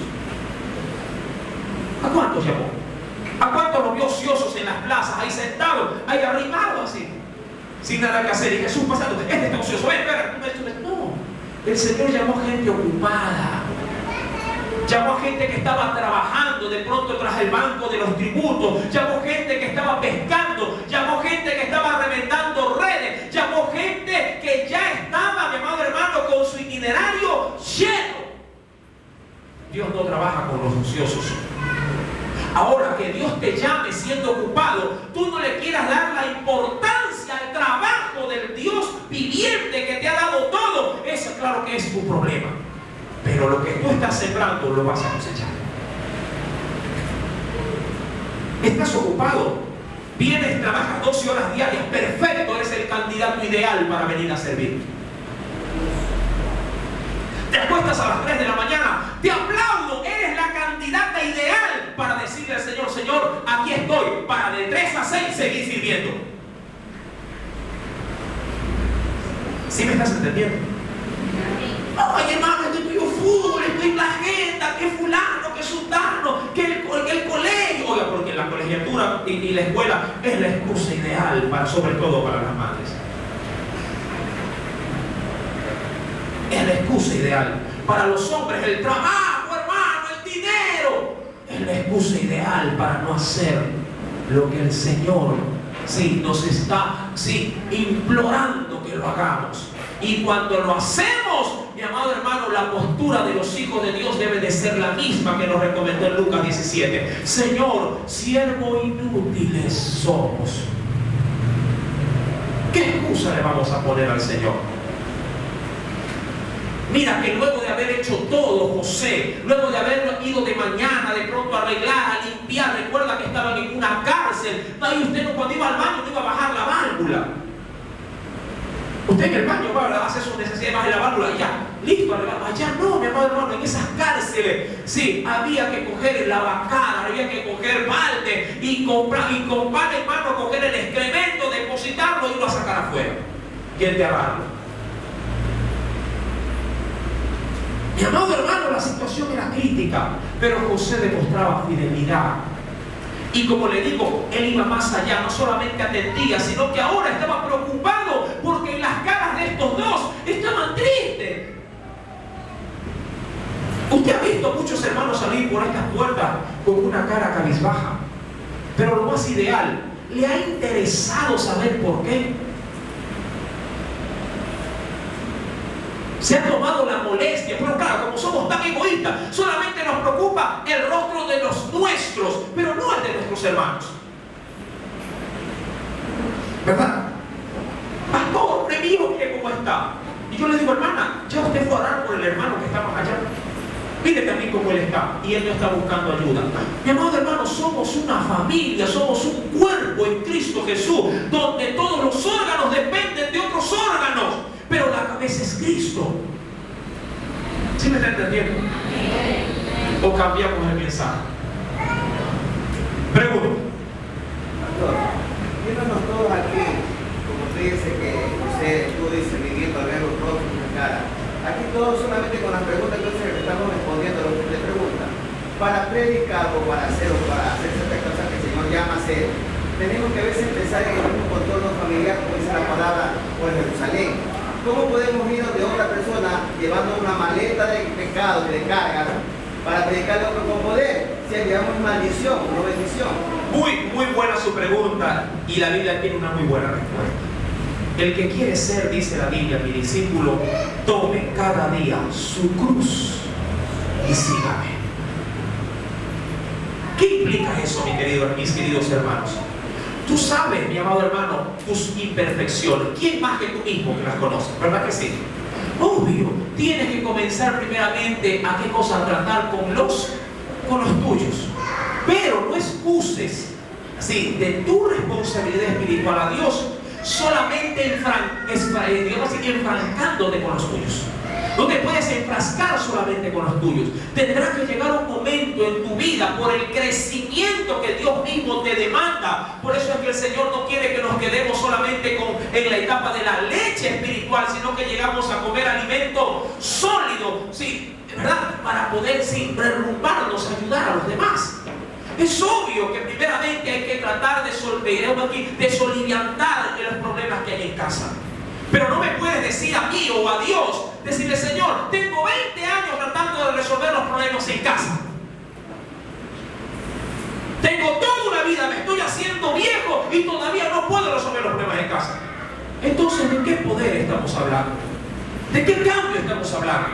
¿A cuántos llamó? ¿A cuántos los vio ociosos en las plazas, ahí sentados, ahí arrimados así, sin nada que hacer? Y Jesús pasando: este está ocioso, ven, no, el Señor llamó gente ocupada. Llamó a gente que estaba trabajando de pronto tras el banco de los tributos. Llamó gente que estaba pescando. Llamó gente que estaba reventando redes. Llamó gente que ya estaba, mi amado hermano, con su itinerario lleno. Dios no trabaja con los ociosos. Ahora, que Dios te llame siendo ocupado, tú no le quieras dar la importancia al trabajo del Dios viviente que te ha dado todo. Eso claro que es tu problema. Pero lo que tú estás sembrando lo vas a cosechar. Estás ocupado, vienes, trabajas 12 horas diarias, perfecto, eres el candidato ideal para venir a servir. Te acuestas a las 3 de la mañana, te aplaudo, eres la candidata ideal para decirle al Señor: Señor, aquí estoy, para de 3 a 6 seguir sirviendo. ¿Sí me estás entendiendo? Ay, hermano, estoy en fútbol, estoy en la agenda, que fulano, que sultano, que el colegio. Oiga, porque la colegiatura y la escuela es la excusa ideal, sobre todo para las madres. Es la excusa ideal. Para los hombres, el trabajo, hermano, el dinero, es la excusa ideal para no hacer lo que el Señor nos está implorando que lo hagamos. Y cuando lo hacemos, mi amado hermano, la postura de los hijos de Dios debe de ser la misma que nos recomendó en Lucas 17. Señor, siervo inútiles somos. ¿Qué excusa le vamos a poner al Señor? Mira que luego de haber hecho todo, José, luego de haber ido de mañana, de pronto a arreglar, a limpiar, recuerda que estaban en una cárcel. Ahí usted cuando iba al baño no iba a bajar la válvula. Usted en el baño va, hace sus necesidades, baja la válvula y ya, listo, allá no, mi amado hermano, en esas cárceles, sí, había que coger el lavacara, había que coger balde y con pan en mano coger el excremento, depositarlo y irlo a sacar afuera y enterrarlo. Mi amado hermano, la situación era crítica, pero José demostraba fidelidad. Y como le digo, él iba más allá, no solamente atendía, sino que ahora estaba preocupado porque en las caras de estos dos estaban tristes. Usted ha visto a muchos hermanos salir por estas puertas con una cara cabizbaja, pero lo más ideal, ¿le ha interesado saber por qué? Se ha tomado la molestia, pero claro, como somos tan egoístas, solamente nos preocupa el rostro de los nuestros, pero no el de nuestros hermanos. ¿Verdad? Pastor, me mío, mire cómo está. Y yo le digo: hermana, ya usted fue a orar por el hermano que está más allá. Mire también cómo él está, y él no está buscando ayuda. Mi amado hermano, somos una familia, somos un cuerpo en Cristo Jesús, donde todos los órganos dependen de otros órganos, pero la cabeza es Cristo. ¿Sí me está entendiendo? ¿O cambiamos el mensaje? Pregunto. Pastor, viéndonos todos aquí, como usted dice que tú dices, viviendo a ver los rostros en la cara, aquí todos solamente con las preguntas que le estamos respondiendo a lo que usted pregunta. Para predicar o para hacer ciertas cosas que el Señor llama a hacer, tenemos que a veces pensar en el mismo contorno familiar, como dice la palabra, o en Jerusalén. ¿Cómo podemos irnos de otra persona llevando una maleta de pecado y de cargas para predicarle a otro con poder? Si llevamos maldición, no bendición. Muy buena su pregunta, y la Biblia tiene una muy buena respuesta. El que quiere ser, dice la Biblia, mi discípulo, tome cada día su cruz y sígame. ¿Qué implica eso, mis queridos hermanos? Tú sabes, mi amado hermano, tus imperfecciones. ¿Quién más que tú mismo que las conoces? ¿Verdad que sí? Obvio, tienes que comenzar primeramente a qué cosa tratar con los tuyos. Pero no excuses de tu responsabilidad espiritual a Dios solamente enfrancándote con los tuyos. No te puedes enfrascar solamente con los tuyos. Tendrá que llegar un momento en tu vida por el crecimiento que Dios mismo te demanda. Por eso es que el Señor no quiere que nos quedemos solamente en la etapa de la leche espiritual, sino que llegamos a comer alimento sólido, ¿sí? ¿Verdad? Para poder derrumbarnos, ayudar a los demás. Es obvio que primeramente hay que tratar de soliviantar los problemas que hay en casa. Pero no me puedes decir a mí o a Dios, decirle: Señor, tengo 20 años tratando de resolver los problemas en casa. Tengo toda una vida, me estoy haciendo viejo y todavía no puedo resolver los problemas en casa. Entonces, ¿de qué poder estamos hablando? ¿De qué cambio estamos hablando?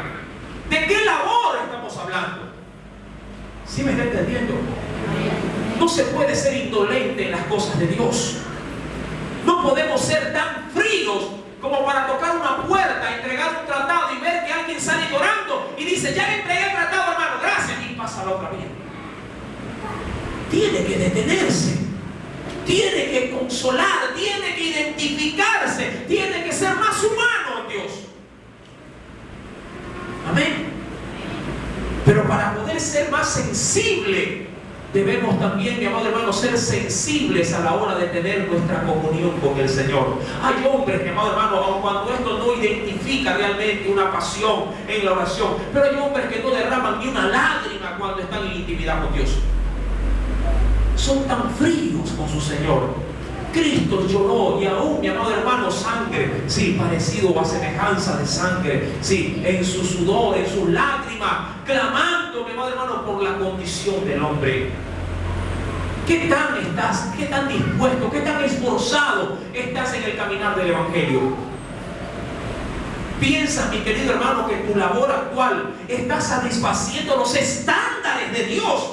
¿De qué labor estamos hablando? ¿Sí me está entendiendo? No se puede ser indolente en las cosas de Dios. No podemos ser tan fríos como para tocar una puerta, entregar un tratado y ver que alguien sale llorando y dice, ya le entregué el tratado, hermano, gracias, y pasa la otra vida. Tiene que detenerse, tiene que consolar, tiene que identificarse, tiene que ser más humano en Dios. Amén. Pero para poder ser más sensible, debemos también, mi amado hermano, ser sensibles a la hora de tener nuestra comunión con el Señor. Hay hombres, mi amado hermano, aun cuando esto no identifica realmente una pasión en la oración, pero hay hombres que no derraman ni una lágrima cuando están en intimidad con Dios. Son tan fríos con su Señor. Cristo lloró y aún, mi amado hermano, sangre, sí, parecido a semejanza de sangre, sí, en su sudor, en sus lágrimas, clamando, mi amado hermano, por la condición del hombre. ¿Qué tan estás? ¿Qué tan dispuesto? ¿Qué tan esforzado estás en el caminar del Evangelio? Piensa, mi querido hermano, que tu labor actual está satisfaciendo los estándares de Dios.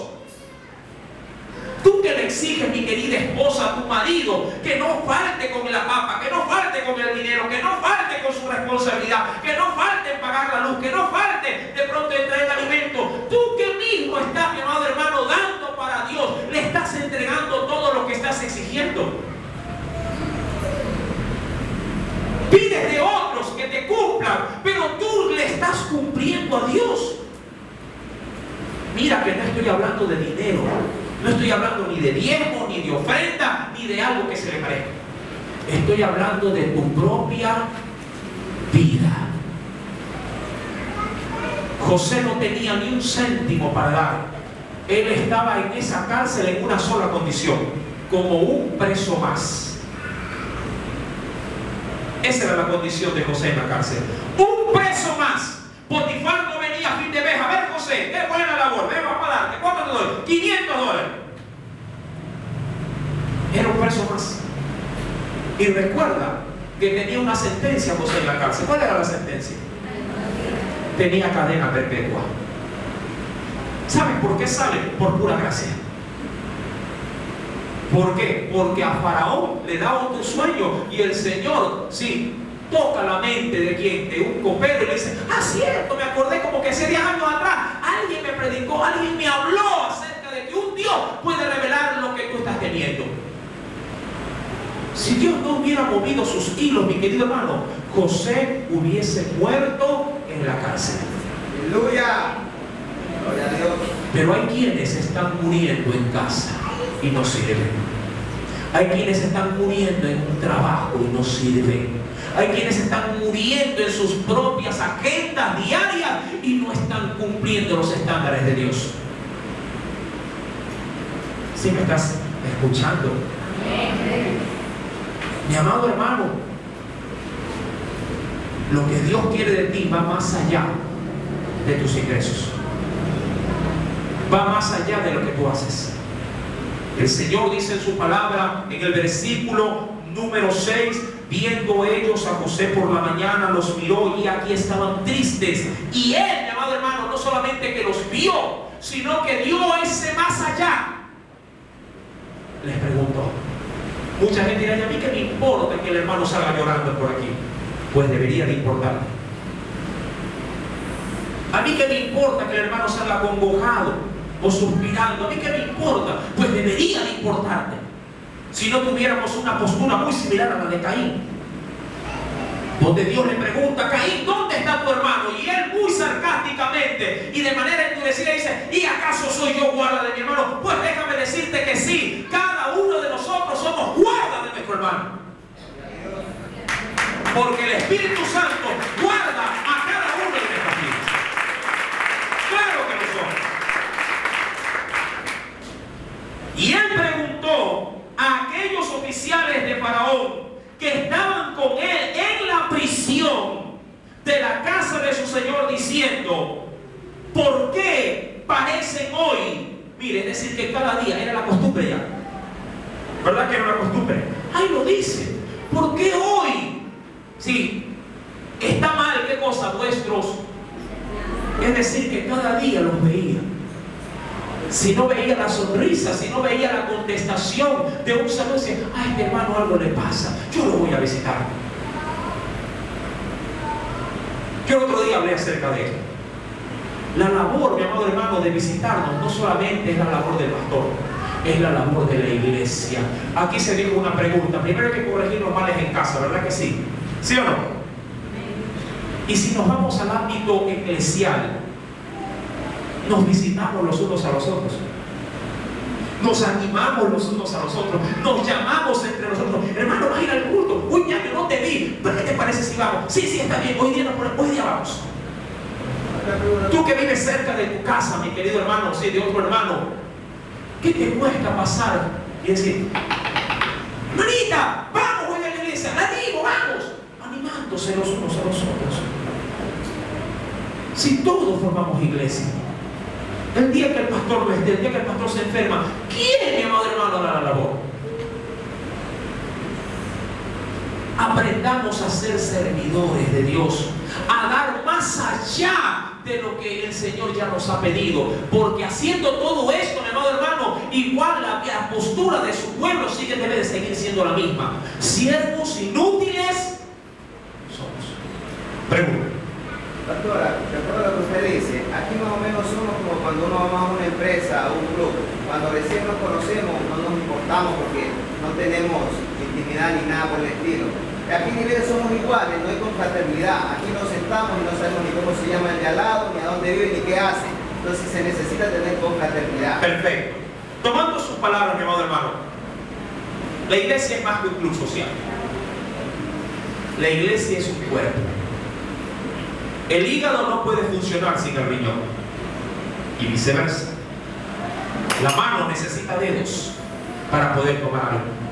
Tú que le exiges, mi querida esposa, a tu marido, que no falte con la papa, que no falte con el dinero, que no falte con su responsabilidad, que no falte en pagar la luz, que no falte de pronto en traer alimento. Tú que mismo estás, mi amado hermano, dando para Dios, le estás entregando todo lo que estás exigiendo. Pides de otros que te cumplan, pero tú le estás cumpliendo a Dios. Mira que no estoy hablando de dinero. No estoy hablando ni de diezmo, ni de ofrenda, ni de algo que se le parezca. Estoy hablando de tu propia vida. José no tenía ni un céntimo para dar. Él estaba en esa cárcel en una sola condición, como un preso más. Esa era la condición de José en la cárcel. Un preso más. Potifar no venía a fin de mes. A ver, José, qué buena labor. Ven, vamos a darte. ¿Cuánto te doy? $500. Era un preso más. Y recuerda que tenía una sentencia José en la cárcel. ¿Cuál era la sentencia? Tenía cadena perpetua. ¿Saben por qué sale? Por pura gracia. ¿Por qué? Porque a Faraón le da otro sueño y el Señor, sí, toca la mente de quien, de un copero, y le dice, ah, cierto, me acordé como que hace 10 años atrás alguien me predicó, alguien me habló acerca de que un Dios puede revelar lo que tú estás teniendo. Si Dios no hubiera movido sus hilos, mi querido hermano, José hubiese muerto en la cárcel. Aleluya. Gloria a Dios. Pero hay quienes están muriendo en casa y no sirven. Hay quienes están muriendo en un trabajo y no sirven. Hay quienes están muriendo en sus propias agendas diarias y no están cumpliendo los estándares de Dios. ¿Sí me estás escuchando? Mi amado hermano, lo que Dios quiere de ti va más allá de tus ingresos. Va más allá de lo que tú haces. El Señor dice en su palabra, en el versículo número 6, viendo ellos a José por la mañana, los miró y aquí estaban tristes. Y él, mi amado hermano, no solamente que los vio, sino que dio ese más allá. Les preguntó. Mucha gente dirá, ¿y a mí qué me importa que el hermano salga llorando por aquí? Pues debería de importarte. A mí qué me importa que el hermano salga acongojado o suspirando. A mí qué me importa, pues debería de importarte. Si no tuviéramos una postura muy similar a la de Caín, donde Dios le pregunta a Caín, ¿dónde está tu hermano? Y él muy sarcásticamente y de manera endurecida dice, ¿y acaso soy yo guarda de mi hermano? Pues déjame decirte que sí, cada uno de nosotros somos guarda de nuestro hermano. Porque el Espíritu Santo guarda a cada uno de nuestras vidas. Claro que lo somos. Y él preguntó a aquellos oficiales de Faraón que estaban con él en la prisión de la casa de su señor, diciendo, ¿por qué parecen hoy? Mire, es decir, que cada día era la costumbre ya. ¿Verdad que era una costumbre? Ahí lo dice. ¿Por qué hoy? Sí, está mal, ¿qué cosa? Vuestros. Es decir, que cada día los veía. Si no veía la sonrisa, si no veía la contestación de un saludo, decía, ay, mi hermano, algo le pasa, yo lo voy a visitar. que otro día hablé acerca de esto. La labor, mi amado hermano, de visitarnos no solamente es la labor del pastor, es la labor de la iglesia. Aquí se dijo una pregunta. Primero hay que corregir los males en casa, ¿verdad que sí? ¿Sí o no? Y si nos vamos al ámbito eclesial, nos visitamos los unos a los otros, nos animamos los unos a los otros, nos llamamos entre nosotros. Hermano, vas a ir al culto. Uy, ya que no te vi, ¿pero qué te parece si vamos? Sí, está bien, hoy día vamos. Tú que vives cerca de tu casa, mi querido hermano, sí, de otro hermano, ¿qué te cuesta pasar y decir, manita, vamos, voy a la iglesia, la digo, vamos, animándose los unos a los otros? Si todos formamos iglesia, el día que el pastor no esté, el día que el pastor se enferma, ¿quién, mi amado hermano, hará la labor? Aprendamos a ser servidores de Dios, a dar más allá de lo que el Señor ya nos ha pedido, porque haciendo todo esto, mi amado hermano, igual la postura de su pueblo debe de seguir siendo la misma. Siervos inútiles somos. Pregunta. Pastora, de acuerdo a lo que usted dice, aquí más o menos somos como cuando uno va a una empresa, a un club. Cuando recién nos conocemos, no nos importamos porque no tenemos intimidad ni nada por el estilo. Aquí en niveles somos iguales, no hay confraternidad. Aquí nos sentamos y no sabemos ni cómo se llama el de al lado, ni a dónde vive, ni qué hace. Entonces se necesita tener confraternidad. Perfecto. Tomando sus palabras, mi amado hermano, la iglesia es más que un club social. La iglesia es un cuerpo. El hígado no puede funcionar sin el riñón y viceversa. La mano necesita dedos para poder tomar algo.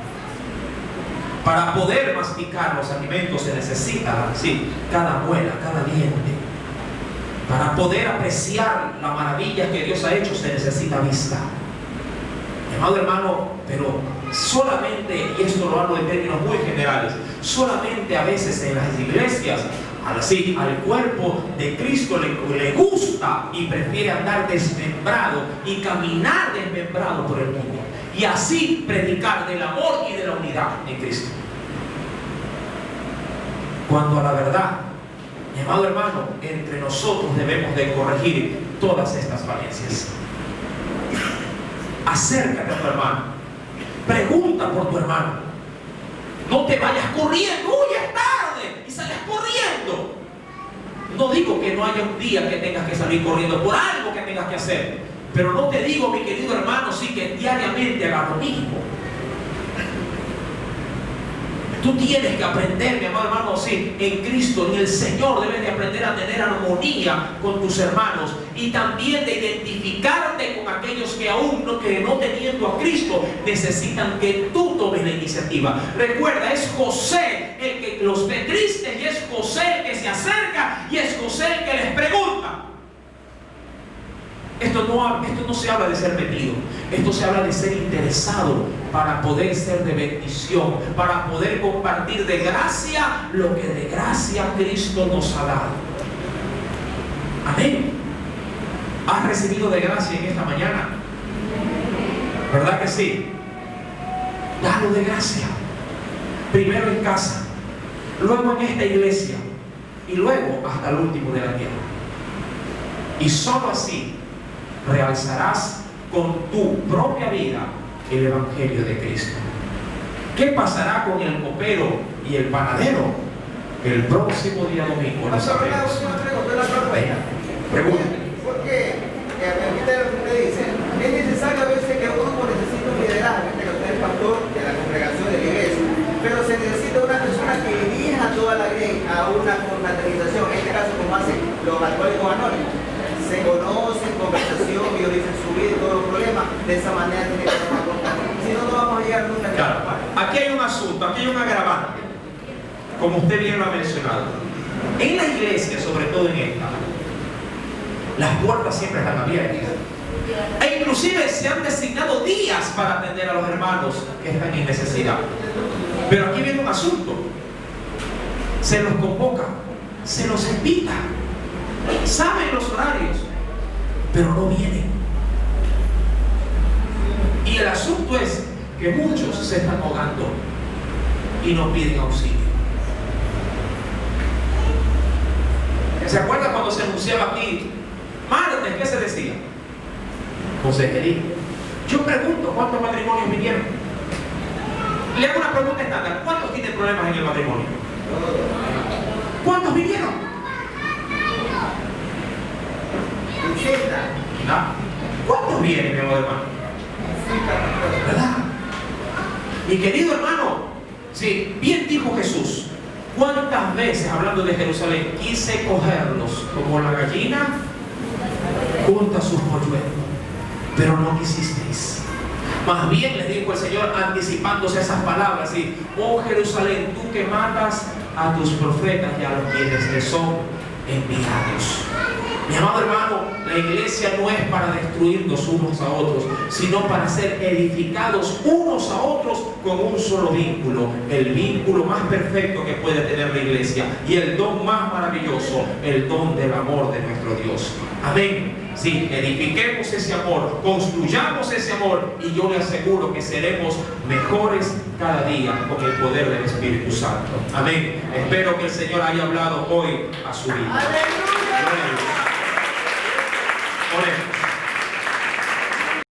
Para poder masticar los alimentos se necesita, sí, cada muela, cada diente. Para poder apreciar las maravillas que Dios ha hecho se necesita vista. Mi amado hermano, pero solamente, y esto lo hablo en términos muy generales, solamente a veces en las iglesias, así, al cuerpo de Cristo le gusta y prefiere andar desmembrado y caminar desmembrado por el mundo, y así predicar del amor y de la unidad en Cristo. Cuando a la verdad, mi amado hermano, entre nosotros debemos de corregir todas estas falencias. Acércate a tu hermano, pregunta por tu hermano, no te vayas corriendo, uy, es tarde, y sales corriendo. No digo que no haya un día que tengas que salir corriendo por algo que tengas que hacer, pero no te digo, mi querido hermano, sí, que diariamente hagas lo mismo. Tú tienes que aprender, mi amado hermano, sí, en Cristo, en el Señor, debes de aprender a tener armonía con tus hermanos y también de identificarte con aquellos que aún no teniendo a Cristo necesitan que tú tomes la iniciativa. Recuerda, es José el que los ve tristes y es José el que se acerca y es José el que les pregunta. Esto no se habla de ser metido, esto se habla de ser interesado para poder ser de bendición, para poder compartir de gracia lo que de gracia Cristo nos ha dado. Amén. ¿Has recibido de gracia en esta mañana? ¿Verdad que sí? Dalo de gracia. Primero en casa, luego en esta iglesia y luego hasta el último de la tierra. Y solo así realzarás con tu propia vida el Evangelio de Cristo. ¿Qué pasará con el copero y el panadero el próximo día domingo? Lo sabemos. Pregunta. Porque usted dice, es necesario a veces que un grupo necesita un liderazgo, que usted es pastor de la congregación de la iglesia, pero se necesita una persona que dirija toda la iglesia a una confraternización, en este caso como hacen los alcohólicos anónimos. Se conocen, conversación, ellos dicen su vida y todos los problemas, de esa manera tiene que tomar contacto. Si no, no vamos a llegar nunca. Claro. Aquí hay un asunto, aquí hay un agravante, como usted bien lo ha mencionado. En la iglesia, sobre todo en esta, las puertas siempre están abiertas. E inclusive se han designado días para atender a los hermanos que están en necesidad. Pero aquí viene un asunto. Se los convoca, se los invita, saben los horarios, pero no vienen. Y el asunto es que muchos se están ahogando y no piden auxilio. ¿Se acuerda cuando se anunciaba aquí? Martes, ¿qué se decía? Consejería. Yo pregunto, ¿cuántos matrimonios vinieron? Le hago una pregunta estándar. ¿Cuántos tienen problemas en el matrimonio? ¿Cuántos vinieron? 80. ¿Ah? ¿Cuántos vienen, mi amado hermano? ¿Verdad? Mi querido hermano, sí, bien dijo Jesús. ¿Cuántas veces, hablando de Jerusalén, quise cogerlos como la gallina junta sus polluelos, pero no quisisteis? Más bien les dijo el Señor, anticipándose a esas palabras, ¿sí? Oh Jerusalén, tú que matas a tus profetas y a los quienes le son enviados. Mi amado hermano, la iglesia no es para destruirnos unos a otros, sino para ser edificados unos a otros con un solo vínculo, el vínculo más perfecto que puede tener la iglesia y el don más maravilloso, el don del amor de nuestro Dios. Amén. Sí, edifiquemos ese amor, construyamos ese amor y yo le aseguro que seremos mejores cada día con el poder del Espíritu Santo. Amén. Espero que el Señor haya hablado hoy a su vida. ¡Aleluya! Oremos.